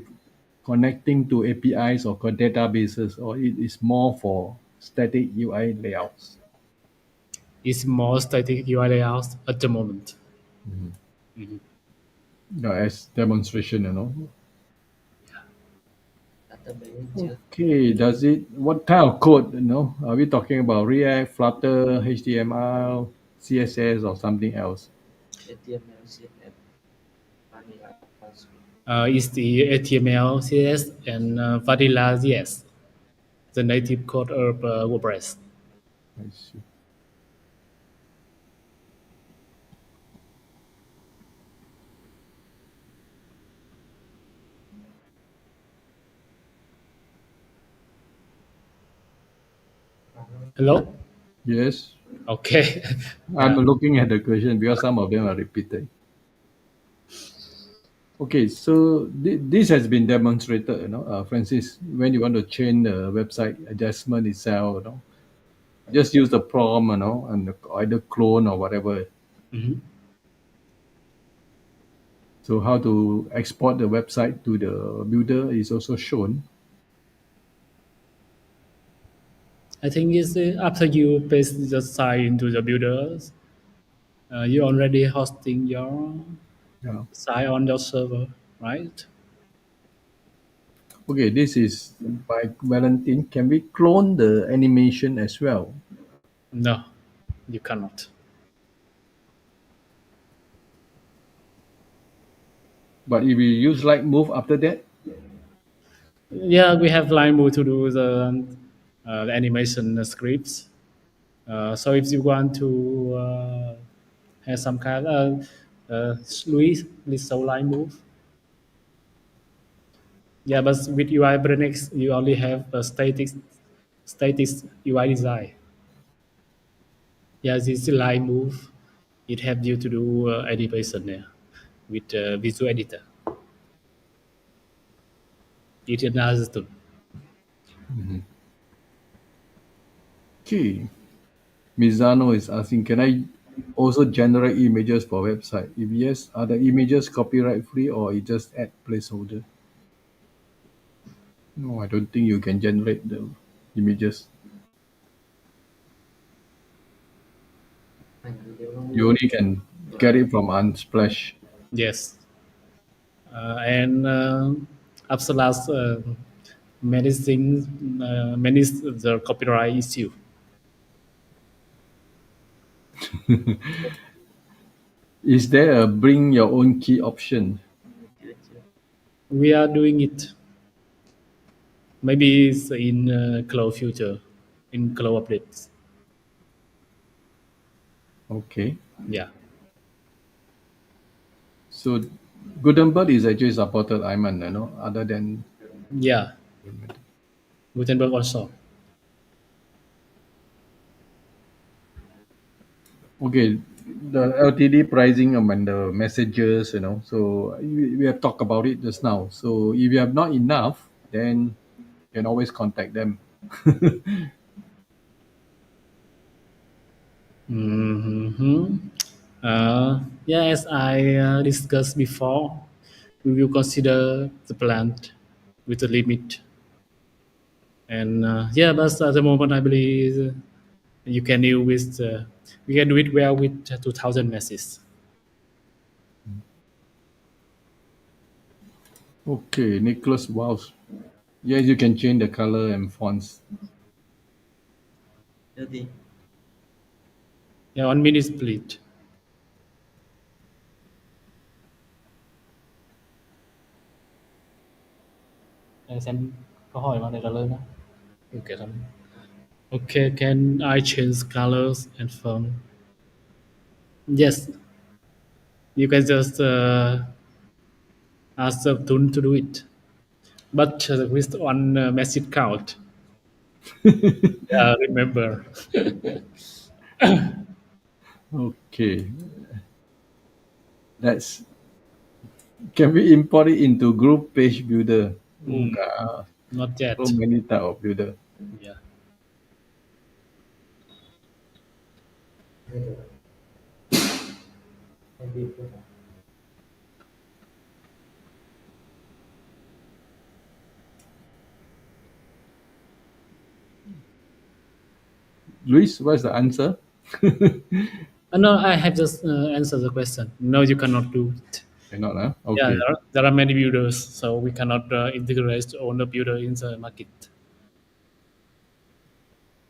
connecting to APIs or databases, or it is more for static UI layouts? It's more static UI layouts at the moment. Yeah, as demonstration, you know. Database. Okay, does it? What kind of code? Are we talking about React, Flutter, HTML, CSS, or something else? HTML, CSS, vanilla, JavaScript. It's the HTML, CSS, and vanilla JS, the native code of WordPress. I see. Hello? Yes, Okay. I'm Yeah. looking at the question because some of them are repeated. Okay, so this has been demonstrated, Francis. When you want to change the website adjustment itself, just use the prompt, and either clone or whatever. Mhm. So how to export the website to the builder is also shown. I think it's after you paste the site into the builders, you already hosting your Yeah. site on your server, right? Okay, this is by Valentine. Can we clone the animation as well? No, you cannot. But if we use like move after that, Yeah, we have line move to do the animation scripts. So if you want to have some kind of Luis, please show line move. Yeah, but with UIBrainX, you only have a static UI design. Yeah, this line move, it helps you to do animation there with visual editor. It another tool. okay. Mizano is asking, can I also generate images for website? If yes, are the images copyright free or it just add placeholder? No, I don't think you can generate the images. Anh video nó You mua only can get it from Unsplash. Yes. And after last, many things, many the copyright issue. Is there a bring your own key option? chưa chưa We are doing it. Maybe it's in cloud future, in cloud updates. Okay. Yeah. So Gutenberg is actually supported, Iman, other than. Yeah. Gutenberg also. Okay, the LTD pricing and the messages, so we have talked about it just now. So if you have not enough, then you can always contact them. Hmm. Yeah, as I discussed before, we will consider the plant with the limit. And yeah, but at the moment, I believe you can do with we can do it well with 2,000 messages. Okay, Nicholas, wow. Yes, you can change the color and fonts. Thế thì Yeah, 1 minute split. Xem câu hỏi mà để trả lời nào. Okay, okay, can I change colors and font? Yes, you can just ask the tool to do it. But with one message count. Yeah, remember. Okay, that's can we import it into group page builder? Oh, God, Not so yet. many type of builder. Yeah. Luis, what's the answer? No, I have just answered the question. No, you cannot do it. Cannot, huh? Yeah, Okay. there are many builders, so we cannot integrate all the builder in the market.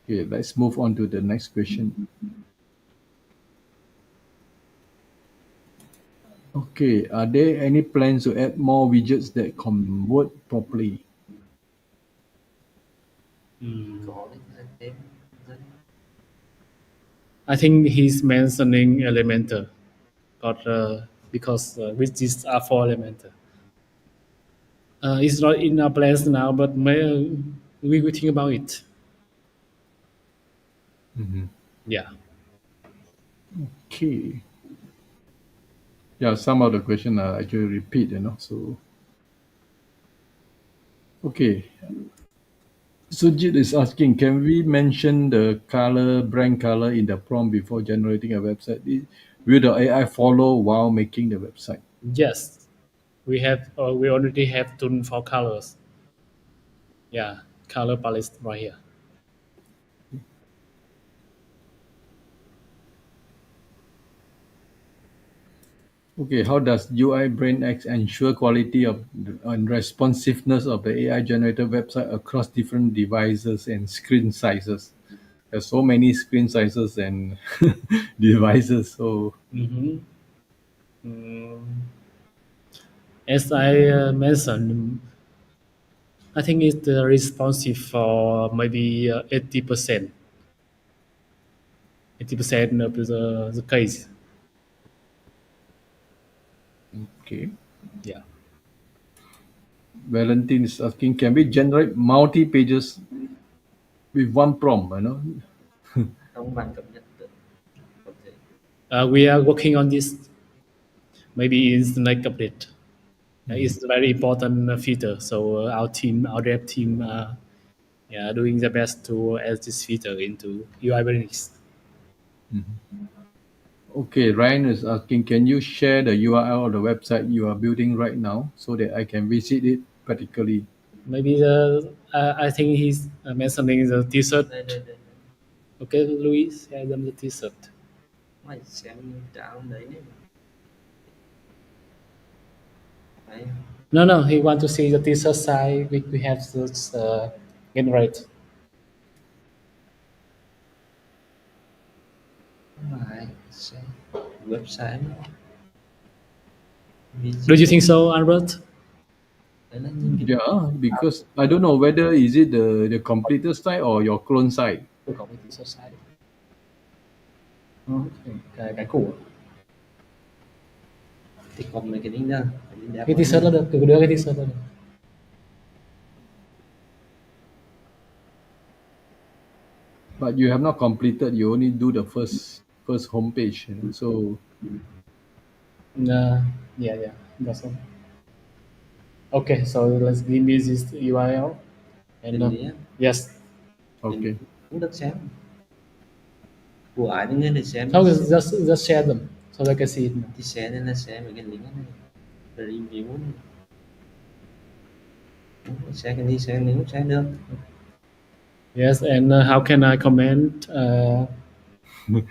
Okay, let's move on to the next question. Okay, are there any plans to add more widgets that convert properly? có cái thêm dân I think he's mentioning Elementor, but because widgets are for Elementor. It's not in our plans now, but we will think about it. Yeah. Okay. Yeah, some of the question are actually repeat, so okay. Sujit is asking, can we mention the color, brand color in the prompt before generating a website? Will the AI follow while making the website? Yes, we have. We already have tool for colors. Yeah, color palette right here. Okay, how does UIBrainX ensure quality of and responsiveness of the AI generated website across different devices and screen sizes? There's so many screen sizes and devices, so Mm-hmm. As I mentioned, I think it's responsive for maybe 80%. 80% of the case. okay. Yeah. Valentine is asking, can we generate multi pages with one prompt? trong bản cập nhật được có thể We are working on this. Maybe in the next update. It's a very important feature. So our dev team, yeah, doing their best to add this feature into UIBrainX. Okay, Ryan is asking, can you share the URL of the website you are building right now so that I can visit it practically? Maybe I think he's mentioning the T-shirt. đây Okay, Luis, share them the T-shirt. mày xem trả ông đấy đấy đấy No, he want to see the T-shirt side. We have this generate. mày xem website nó Do you think so, Albert? đấy là nhìn cái Yeah, because I don't know whether is it the completed site or your clone site. Tôi có cái T-shirt side. Cái cũ. thì còn mấy cái link đó Cái T-shirt là được, cứ đưa cái T-shirt là được. But you have not completed, you only do the first homepage, so Yeah, that's all. Okay, so let's give me this URL. And Định nghĩa yes. okay. cũng được xem của ai những người để xem No, just share them so they can see it. thì share nên là share mấy cái link này review này. Share cái đi, share nếu share được. Yes, and how can I comment in the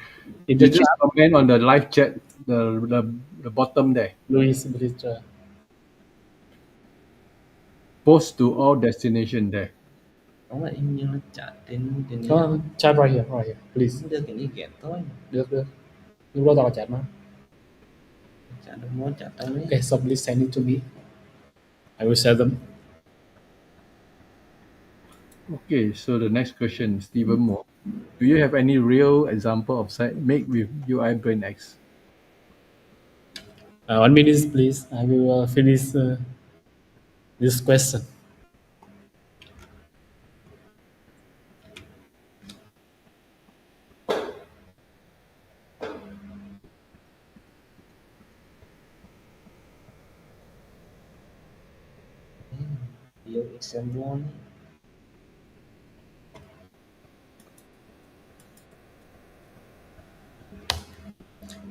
You just chat? comment on the live chat, the bottom there. Luis, please. Post to all destination there. Có vậy như nó chat trên trên này. Chat right here, please. Không được cái này ghét thôi. Được. Lúc đó tao có chat mà. Chat được muốn chat trong đấy. Okay, so please send it to me. I will share them. Okay, so the next question, Stephen Moore. Do you have any real example of site made with UIBrainX? 1 minute, please. I will finish this question. Real example này.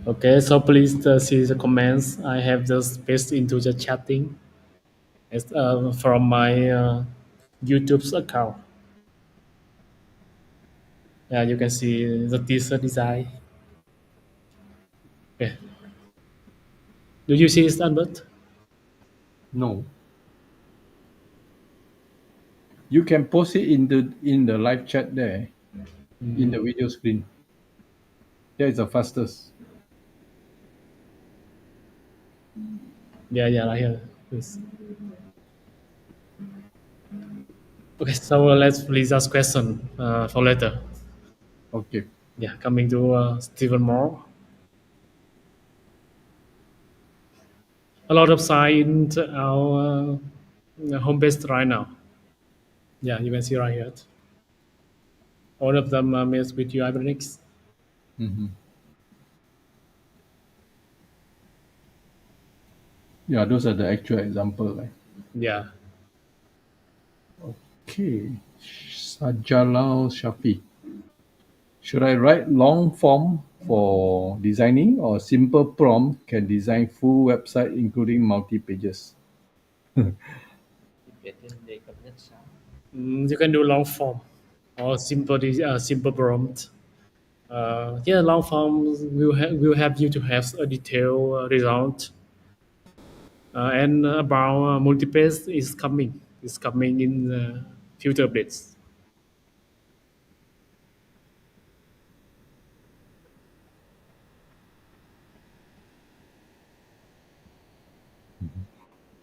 Okay, so please see the comments. I have just pasted into the chatting. It's from my YouTube's account. Yeah, you can see the t-shirt design. Okay. Do you see it, Albert? No. You can post it in the live chat there, in the video screen. That is the fastest. Yeah, right here. Please. Okay, so let's please ask question for later. Okay. Yeah, coming to Stephen Moore. A lot of sites in our homepage right now. Yeah, you can see right here. All of them are made with UIBrainX. Mhm. Yeah, those are the actual example. Right? Yeah. Okay. Sajalal Shafi. Should I write long form for designing or simple prompt can design full website including multi pages? Biết trên đề cập nhật sao. You can do long form or simple prompt. Yeah, long form will help you to have a detailed result. And about multi-page is coming. It's coming in future updates.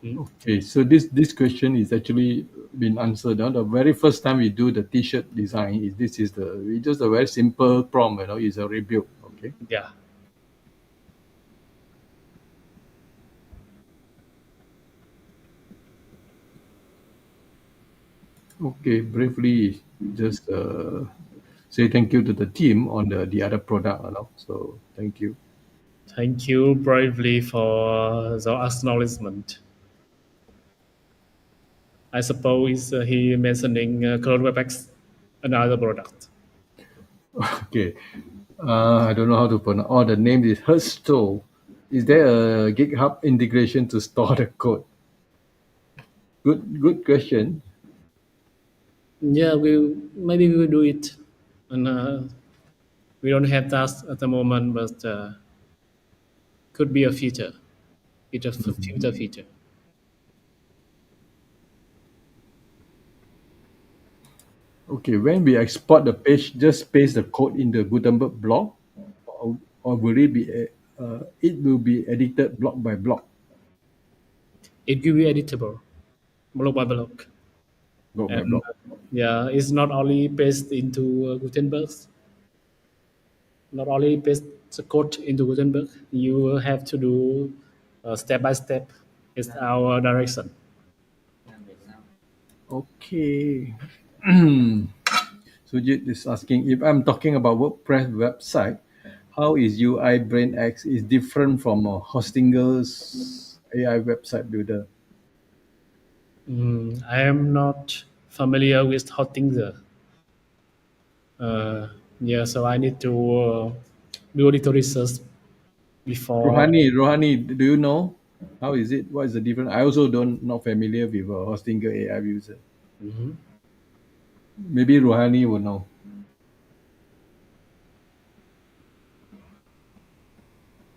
Okay, so this question is actually been answered. The very first time we do the T-shirt design, this is just a very simple prompt. It's a rebuild. Okay. Yeah. Okay, briefly, just say thank you to the team on the other product. So thank you. Thank you bravely for the acknowledgement. I suppose he mentioning Cloud WebEx, another product. Okay, I don't know how to pronounce. Oh, the name is Hersto. Is there a GitHub integration to store the code? Good question. Yeah, maybe we will do it, and we don't have that at the moment, but could be a feature. It's a future feature. Okay, when we export the page, just paste the code in the Gutenberg block, or will it will be edited block by block? It will be editable, block by block. Block by And block. yeah, it's not only paste into Gutenberg, not only paste the code into Gutenberg, you will have to do step by step. It's our direction. Làm việc sao? Okay. Sujit is asking if I'm talking about WordPress website, how is UIBrainX is different from a Hostinger's AI website builder? I am not familiar with Hottinger. Yeah, so I need to do a little research before. Rohani, do you know? How is it? What is the difference? I also don't not familiar with Hostinger AI user. Mhm. Maybe Ruhani will know.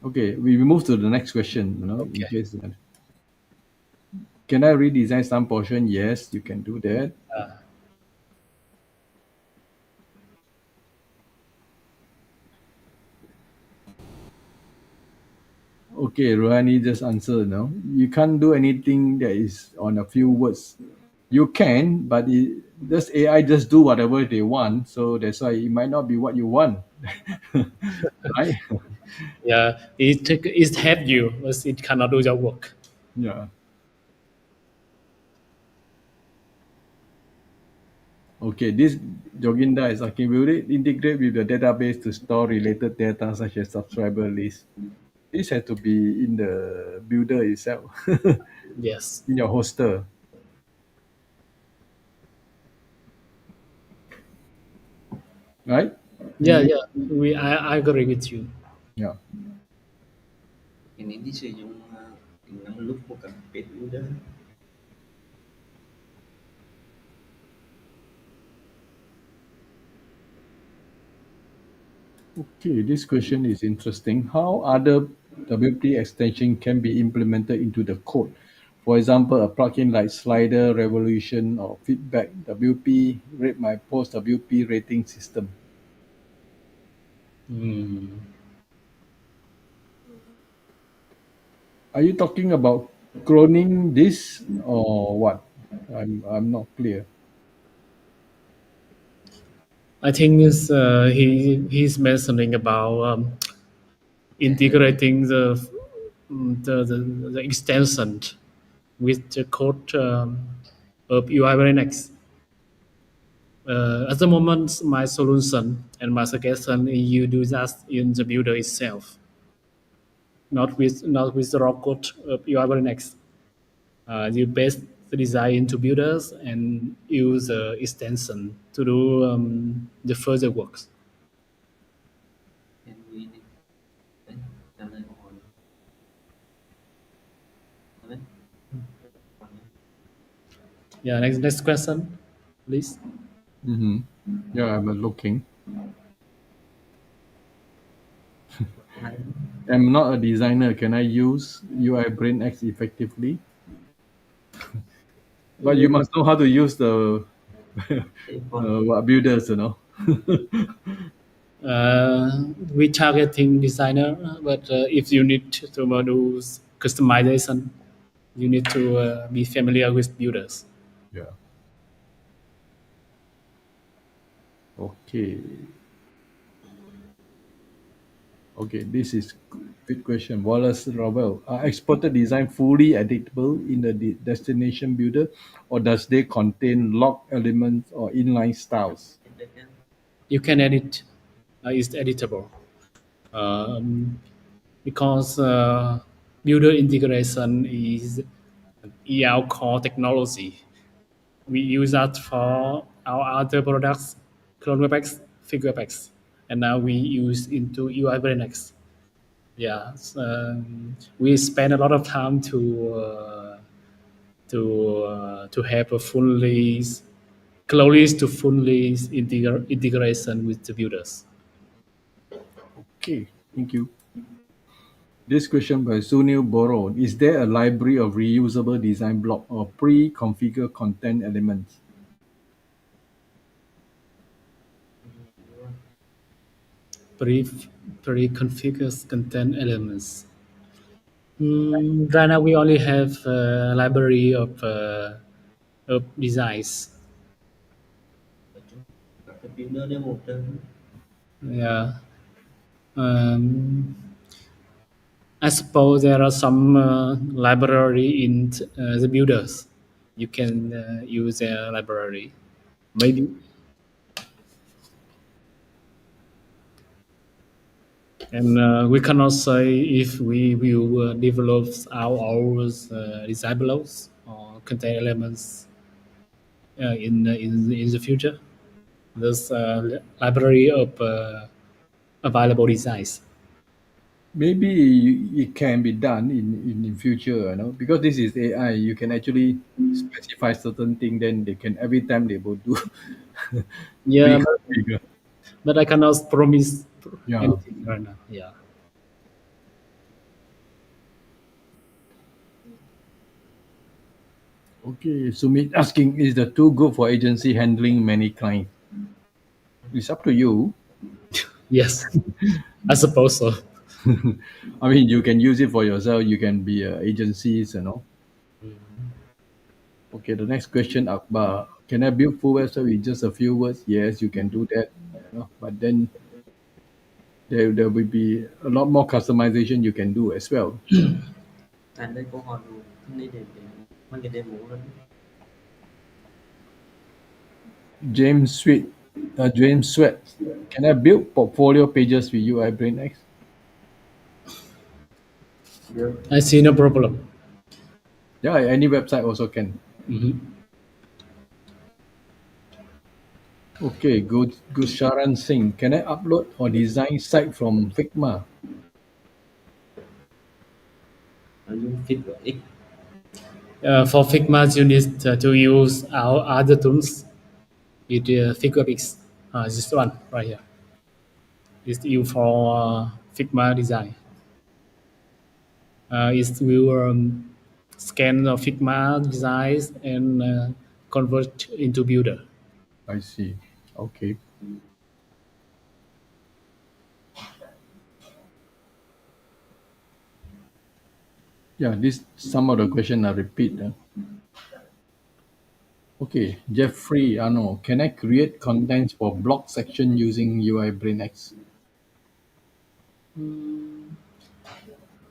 Okay, we move to the next question. In Okay. case can I redesign some portion? Yes, you can do that. Uh, Okay, Ruhani just answered. No, you can't do anything that is on a few words. You can, but does AI just do whatever they want? So that's why it might not be what you want, right? yeah, it help you, but it cannot do your work. Yeah. Okay, this Joginda is asking, will it integrate with the database to store related data such as subscriber list? This has to be in the builder itself, Yes. in your hoster, right? Yeah, Is it? yeah. I agree with you. Yeah. Cái này đi sử dụng tính năng lúc của các page builder. Okay, this question is interesting. How other WP extension can be implemented into the code? For example, a plugin like Slider, Revolution, or Feedback WP, Rate My Post WP rating system. Mm. Are you talking about cloning this or what? I'm not clear. I think he's mentioning about integrating the extension with the code of UIBrainX. At the moment, my solution and my suggestion is you do that in the builder itself, not with the raw code of UIBrainX. You best design into builders and use extension to do the further works. And we need đấy, làm này còn đấy. Yeah, next question, please. Mm-hmm. Yeah, I'm looking. Hay I'm not a designer. Can I use UIBrainX effectively? But you must know how to use the cái con builders, We targeting designer, but if you need to do customization, you need to be familiar with builders. Yeah. Okay. Okay, this is good question. Wallace Robel, are exported design fully editable in the destination builder, or does they contain locked elements or inline styles? backend You can edit, it's editable. Um, because builder integration is our core technology. We use that for our other products, CloneWebX, FigurePX, and now we use into UIBrainX. Yeah, we spend a lot of time to have a fully close to fully integration with the builders. Okay, thank you. This question by Sunil Boro. Is there a library of reusable design block or pre-configured content elements? Pre pre-configured content elements. Right now, we only have a library of designs. ở trong các cái builder đều hỗ trợ. Yeah. Um, I suppose there are some library in the builders. You can use their library. Maybe. And we cannot say if we will develop our own design blocks or contain elements in the future. There's a library of available designs. maybe it can be done in future, because this is AI. You can actually specify certain thing, then they can every time they will do Yeah, bigger, bigger. but I cannot promise Yeah. anything right now. Yeah. Okay. Sumit asking, is the tool good for agency handling many clients? It's up to you. Yes, I suppose so. I mean, you can use it for yourself. You can be agencies. Okay, the next question, Akbar. Can I build full website with just a few words? Yes, you can do that. But then there will be a lot more customization you can do as well. Anh đây câu hỏi luôn này để mang cái demo lên. James Sweat. Can I build portfolio pages with UIBrainX? Được. I see no problem. Yeah, any website also can. Mhm. Okay, good Sharan Singh. Can I upload or design site from Figma? Anh dùng fit của X. For Figma, you need to use our other tools with Figure X. This one right here is used for Figma design. It will scan the Figma designs and convert into Builder. I see. Okay. Yeah, this some of the question are repeat. Okay, Jeffrey Arno, can I create contents for blog section using UIBrainX?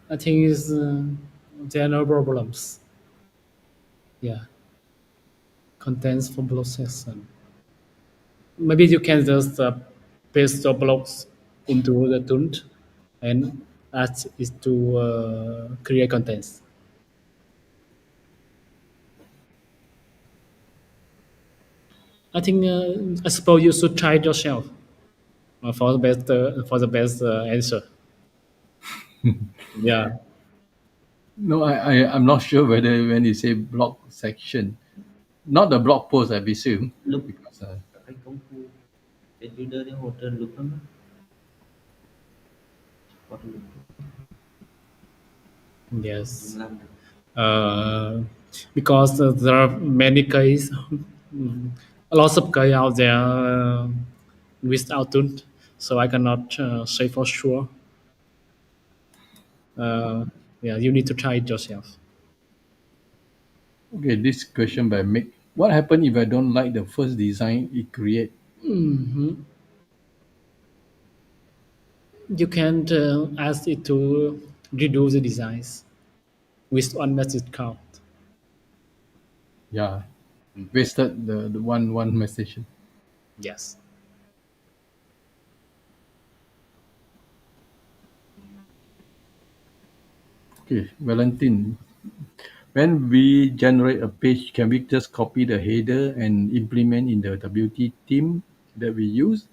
I think is there are no problems. Yeah, contents for blog section. Maybe you can just paste the blocks into the tool and ask it to create contents. I think I suppose you should try it yourself for the best answer. Yeah. No, I'm not sure whether when you say blog section, not the blog post, I presume, Lúc because cái công cụ cái builder để hỗ trợ lúc đó có lúc Yes. dùng làm được. Because there are many cases, a lot of guys out there without tool, so I cannot say for sure. Uh, yeah, you need to try it yourself. okay, this question by Mick. What happen if I don't like the first design it create? You can ask it to redo the designs with one message count. Yeah, wasted the one message. Yes. Okay, Valentine. When we generate a page, can we just copy the header and implement in the WT theme that we use?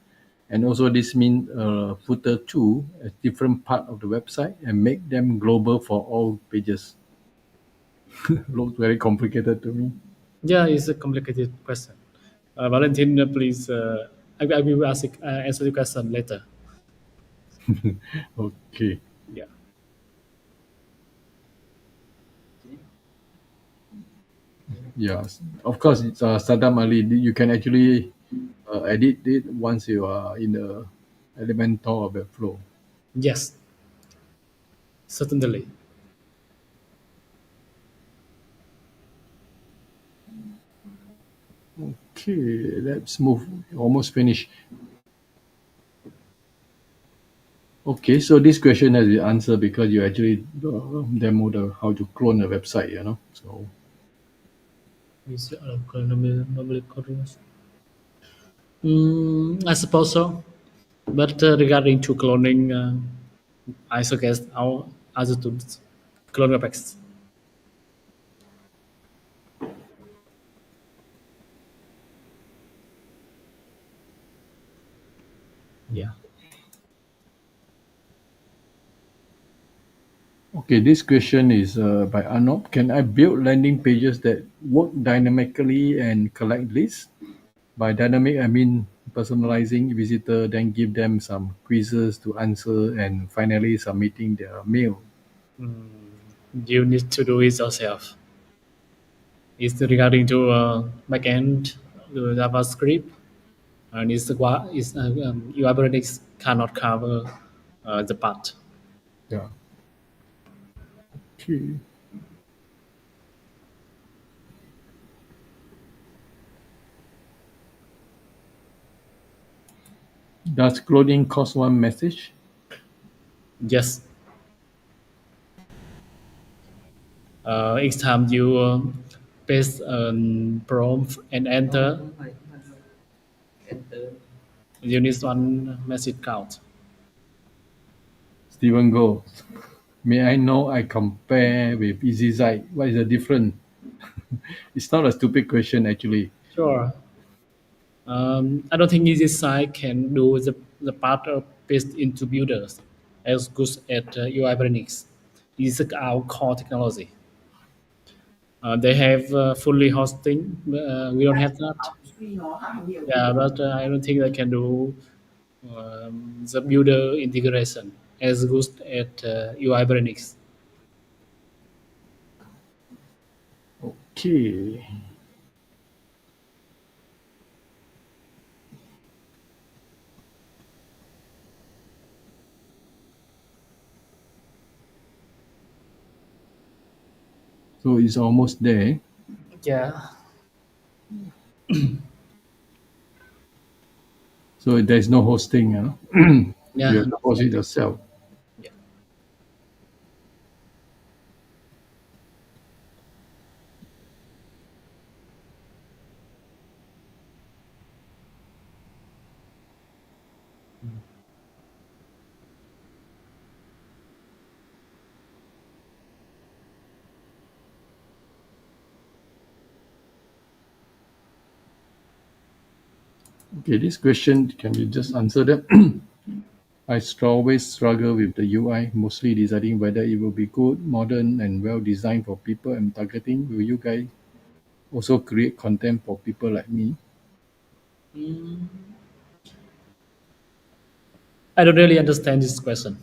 And also this means footer too, a different part of the website and make them global for all pages. Looks very complicated to me. Yeah, it's a complicated question. Valentin, please, I will answer the question later. Okay. Yeah. Yes. Of course, it's Saddam Ali. You can actually edit it once you are in the Elementor or Webflow. Yes, certainly. Okay, let's move. Almost finished. Okay, so this question has the answer because you actually demo how to clone a website. So Is normally I suppose so. But regarding to cloning, I suggest our other tools, clone Apex. Yeah. Okay, this question is by Arnob. Can I build landing pages that work dynamically and collect lists? By dynamic, I mean personalizing visitor, then give them some quizzes to answer, and finally submitting their mail. You need to do it yourself. It's regarding to backend the JavaScript, and UIBrainX cannot cover the part. Yeah. Okay. Does cloning cost one message? Yes, each time you paste a prompt and enter, không phải enter. you need one message count. Stephen Go. May I know I compare with Easy Site? What is the difference? It's not a stupid question actually. Sure. I don't think easy site can do the part of paste into builders as good at UIBrainX. It's our core technology. They have fully hosting. We don't have that. Yeah, but I don't think they can do the builder integration as good at UIBrainX. Okay. So it's almost there. Yeah. So there's no hosting, you know. You Yeah. have to host it yourself. Yeah. Okay, this question can you just answer that? Always struggle with the UI, mostly deciding whether it will be good, modern, and well designed for people I'm targeting. Will you guys also create content for people like me? Mm, I don't really understand this question.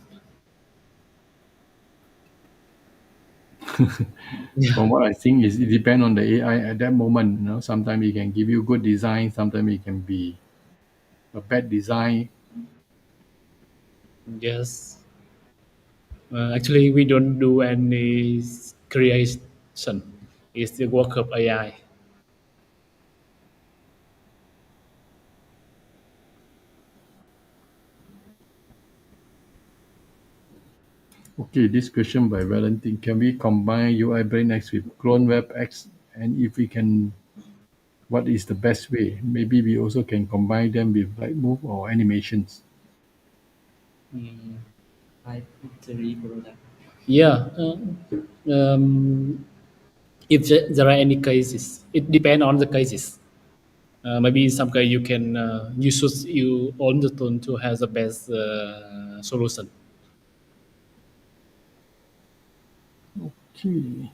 Yeah. From what I think is it depends on the AI at that moment. You know, sometimes it can give you good design, sometimes it can be a bad design. Yes. Actually, we don't do any creation. It's the work of AI. Okay, this question by Valentine. Can we combine UIBrainX with Clone WebX? And if we can, what is the best way? Maybe we also can combine them with like move or animations. Like three product. Yeah. Um, if there are any cases, it depends on the cases. Maybe in some case you can you should you own the tool to have the best solution. Okay.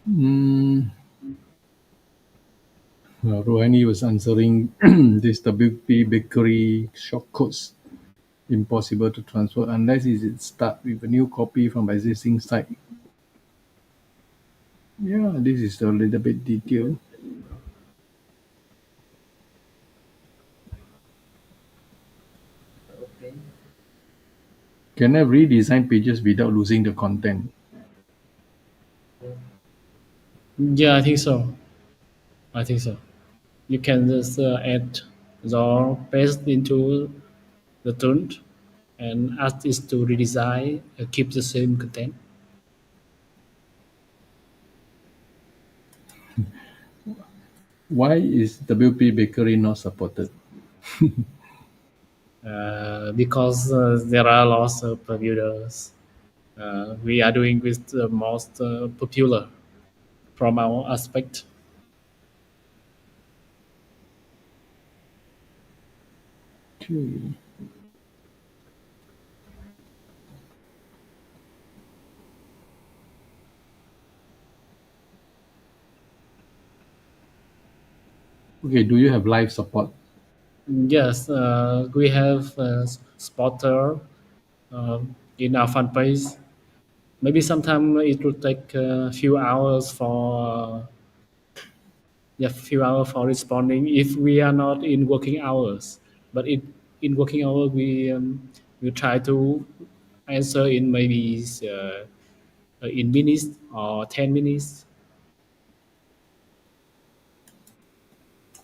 Mm, Rohani was answering this WP bakery shortcodes impossible to transfer unless it start with a new copy from existing site. Yeah, this is a little bit detailed. Okay. Can I redesign pages without losing the content? Yeah. Yeah, I think so. I think so. You can just add or paste into the tool and ask it to redesign, keep the same content. Why is WP Bakery not supported? Because there are lots of builders. We are doing with the most popular from our aspect. Okay. Okay, do you have live support? Yes, we have spotter in our fan page. Maybe sometime it will take a few hours for few hours for responding if we are not in working hours. But in working hours we try to answer in maybe in minutes or 10 minutes.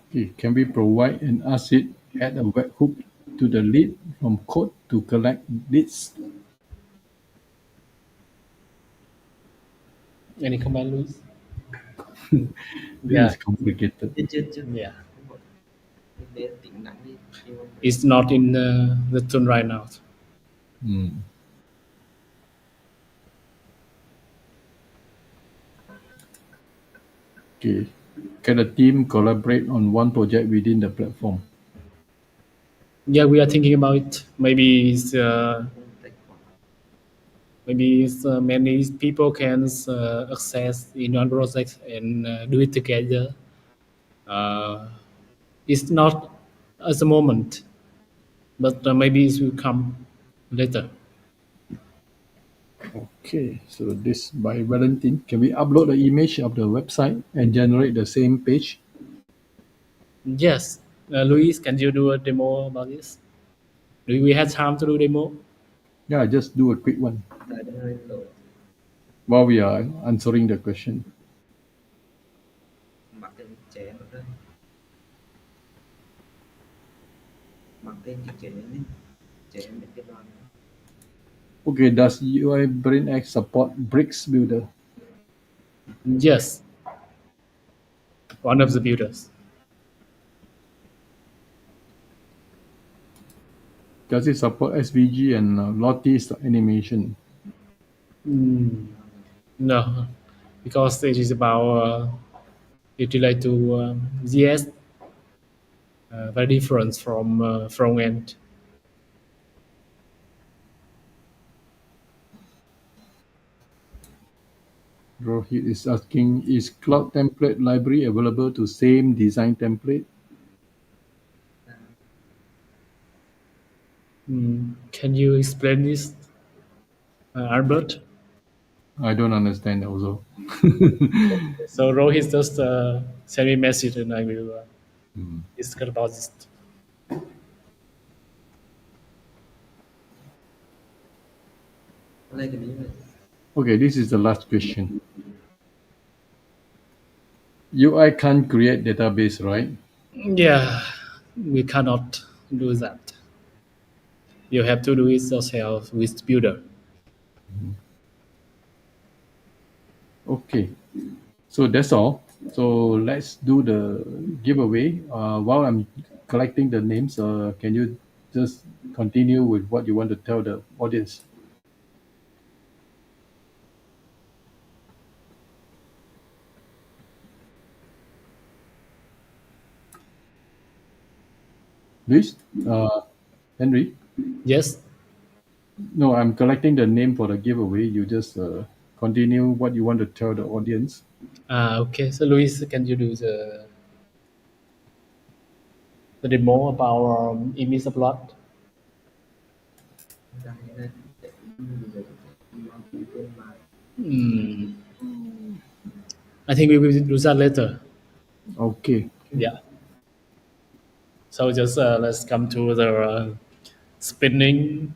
Okay, can we provide an asset add a webhook to the lead from code to collect leads? Any comment, Luis? This Yeah, is complicated. Chứ yeah. không phải để tính năng đi kêu It's not in the tune right now. Hmm. Okay. Can a team collaborate on one project within the platform? Yeah, we are thinking about it. không take khoảng Many people can access in one project and do it together. Uh, it's not at the moment, but maybe it will come later. Okay, so this by Valentine. Can we upload the image of the website and generate the same page? Yes, Luis, can you do a demo about this? Do we have time to do demo? Yeah, just do a quick one tại nó hơi lỗi while we are answering the question. mặc cái chén ở đây mặc tên cái chén ấy chén bên cái đoàn Okay, does UIBrainX support bricks builder? Yes, one of the builders. Does it support SVG and Lottie's animation? No, because it is about it relate to GS, very different from front end. Rohit is asking, is Cloud Template Library available to same design template? Can you explain this, Albert? I don't understand also. So Rohit just send me a message and I will discuss about this. lấy cái này Okay, this is the last question. UI can't create database, right? Yeah, we cannot do that. You have to do it yourself with builder. Okay, so that's all. So let's do the giveaway. While I'm collecting the names, can you just continue with what you want to tell the audience? Luis? Henry? Yes. No, I'm collecting the name for the giveaway. You just continue what you want to tell the audience. Okay. So Luis, can you do the demo about image upload? đây đây để bây giờ đi bên mà I think we will do that later. Okay. Yeah. So just let's come to the spinning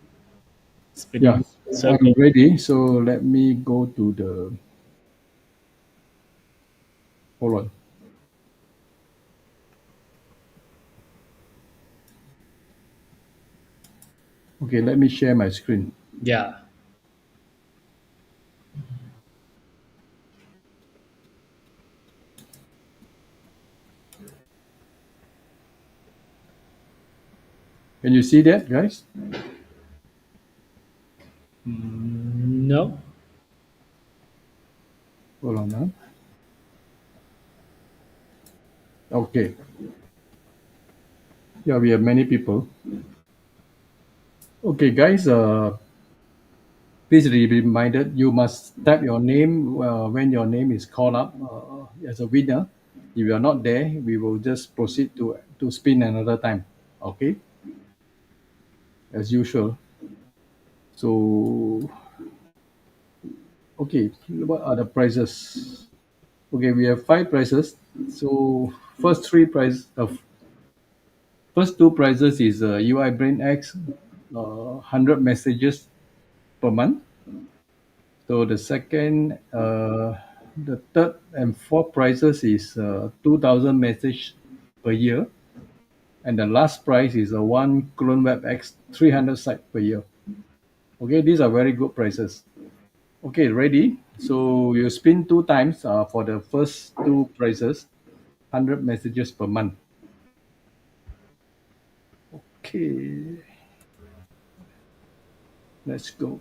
Yeah, I'm circle. ready. So let me go to the. Hold on. Okay, let me share my screen. Yeah. Can you see that, guys? No. Hold on now. Okay. Yeah, we have many people. Okay, guys, please be reminded you must type your name when your name is called up as a winner. If you are not there, we will just proceed to spin another time. Okay, as usual. So, okay, what are the prizes? Okay, we have five prizes. So, first two prizes is UIBrainX, 100 messages per month. So the third and fourth prizes is 2,000 message per year, and the last prize is a one Clone Web X 300 site per year. Okay, these are very good prizes. Okay, ready? So you spin two times for the first two prizes, 100 messages per month. Okay, let's go.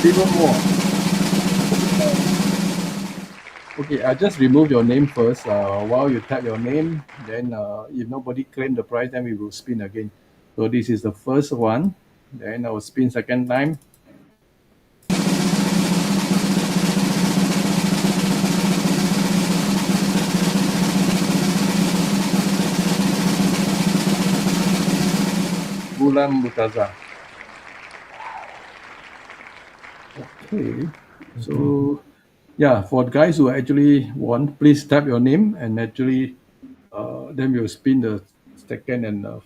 Even more. Okay, I just remove your name first. While you tap your name, then if nobody claim the prize, then we will spin again. So this is the first one. Then I will spin second time. Bulan Mutaza. Okay. So yeah, for guys who actually won, please tap your name and actually then we'll spin the second and the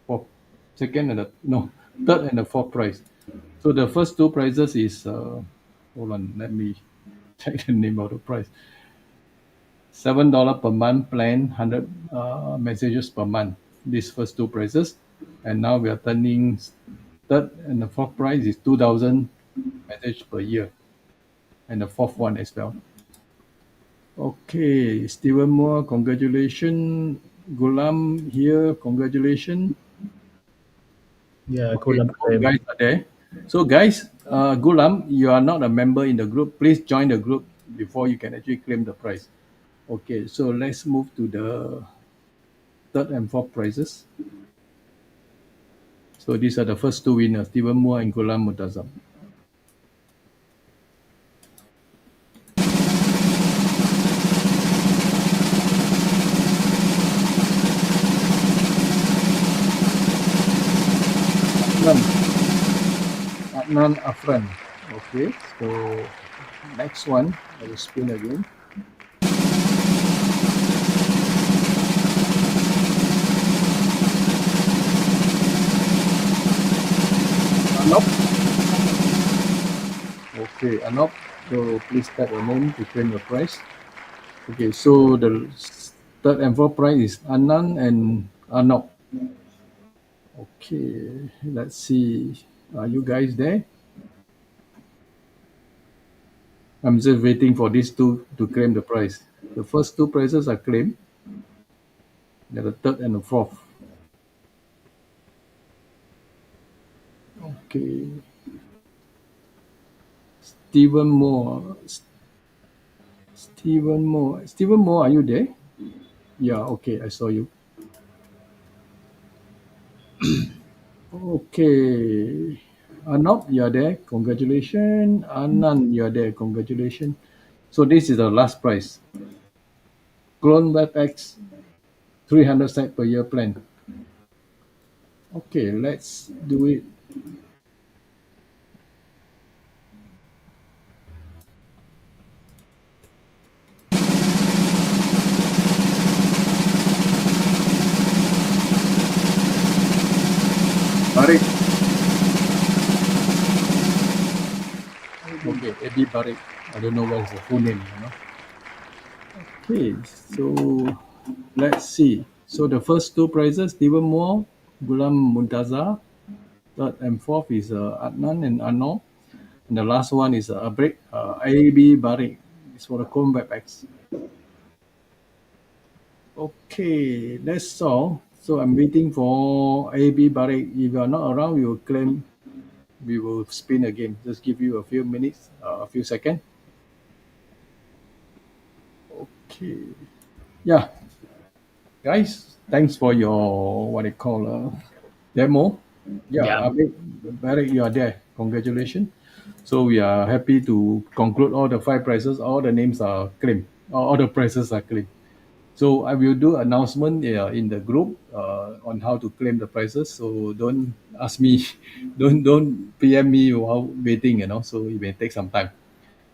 fourth, second and the no third and the fourth prize. So the first two prizes is hold on, let me check the name of the prize. $7 per month plan, 100 messages per month. These first two prizes, and now we are turning third and the fourth prize is 2,000 messages per year, and the fourth one as well. Okay, Stephen Moore, congratulations. Gulam here, congratulations. Yeah, Okay, Kulam both claim. guys are there. So guys, Gulam, you are not a member in the group. Please join the group before you can actually claim the prize. Okay, so let's move to the third and fourth prizes. So these are the first two winners, Stephen Moore and Gulam Mutazam. Adnan, Adnan Afran. Okay, so next one, I will spin again. Anop. Okay, Anop. So please type your name to claim your prize. Okay, so the third and fourth prize is Anan and Anop. Okay, let's see. Are you guys there? I'm just waiting for these two to claim the prize. The first two prizes are claimed. Then the third and the fourth. Okay. Stephen Moore. Stephen Moore. Stephen Moore, are you there? Yeah, okay, I saw you. Okay. Anop, you're there. Congratulations. Anan, you're there. Congratulations. So this is the last prize. Clone WebX 300 site per year plan. Okay, let's do it. Barik. Okay, Eddie Barik. I don't know what's the full name, you know. Okay, so let's see. So the first two prizes, Stephen Moore, Gulam Muntaza. Third and fourth is Adnan and Anor. And the last one is a break, UIBrainX. It's for the Chrome WebEx. Okay, that's all. So I'm waiting for UIBrainX. If you are not around, you will claim. We will spin again. Just give you a few minutes, a few seconds. Okay. Yeah, guys, thanks for your what they call demo. Yeah, Yeah, I mean, Barry, you are there. Congratulations. So we are happy to conclude all the five prices. All the names are claimed. All the prices are claimed. So I will do announcement in the group on how to claim the prices. So don't ask me, don't PM me while waiting. So it may take some time.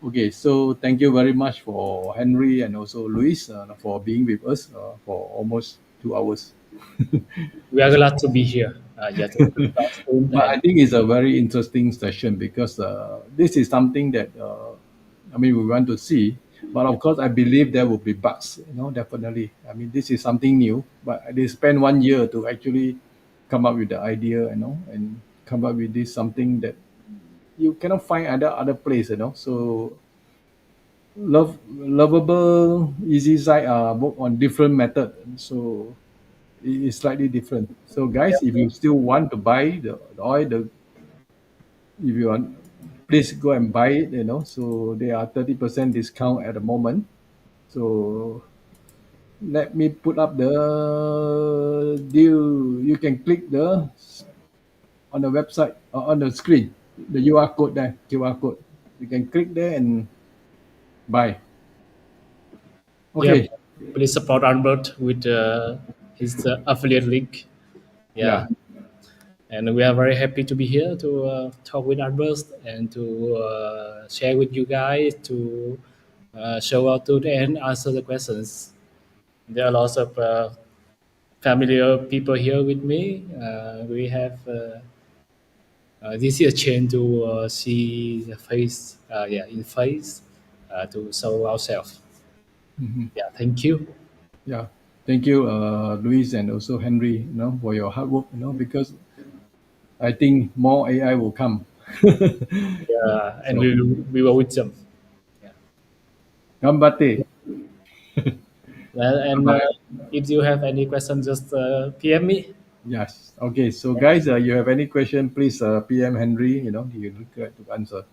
Okay, so thank you very much for Henry and also Luis for being with us for almost 2 hours. we are glad to be here. Yeah, to talk soon But I and think it's a very interesting session because this is something that I mean we want to see. But of course, I believe there will be bugs. Definitely. I mean, this is something new. But they spend 1 year to actually come up with the idea, and come up with this something that you cannot find other place. So lovable, easy side are both on different method. So it is slightly different. So guys, if you still want to buy the oil, if you want, please go and buy it. So there are 30% discount at the moment. So let me put up the deal. You can click on the website or on the screen, the QR code there, QR code. You can click there and buy. yeah, Okay. please support Albert with his affiliate link. Yeah, Yeah. and we are very happy to be here to talk with Albert and to share with you guys to show out to and answer the questions. There are lots of familiar people here with me. We have this is a chance to see the face, yeah, in face to show ourselves. Mhm. Yeah, thank you. Yeah. Thank you, Luis, and also Henry, for your hard work. Because I think more AI will come. Yeah, and So, we will with them. Yeah. gambate. Well, and Bye. if you have any questions, just PM me. Yes. Okay. So, guys, you have any question, please PM Henry. He will glad to answer.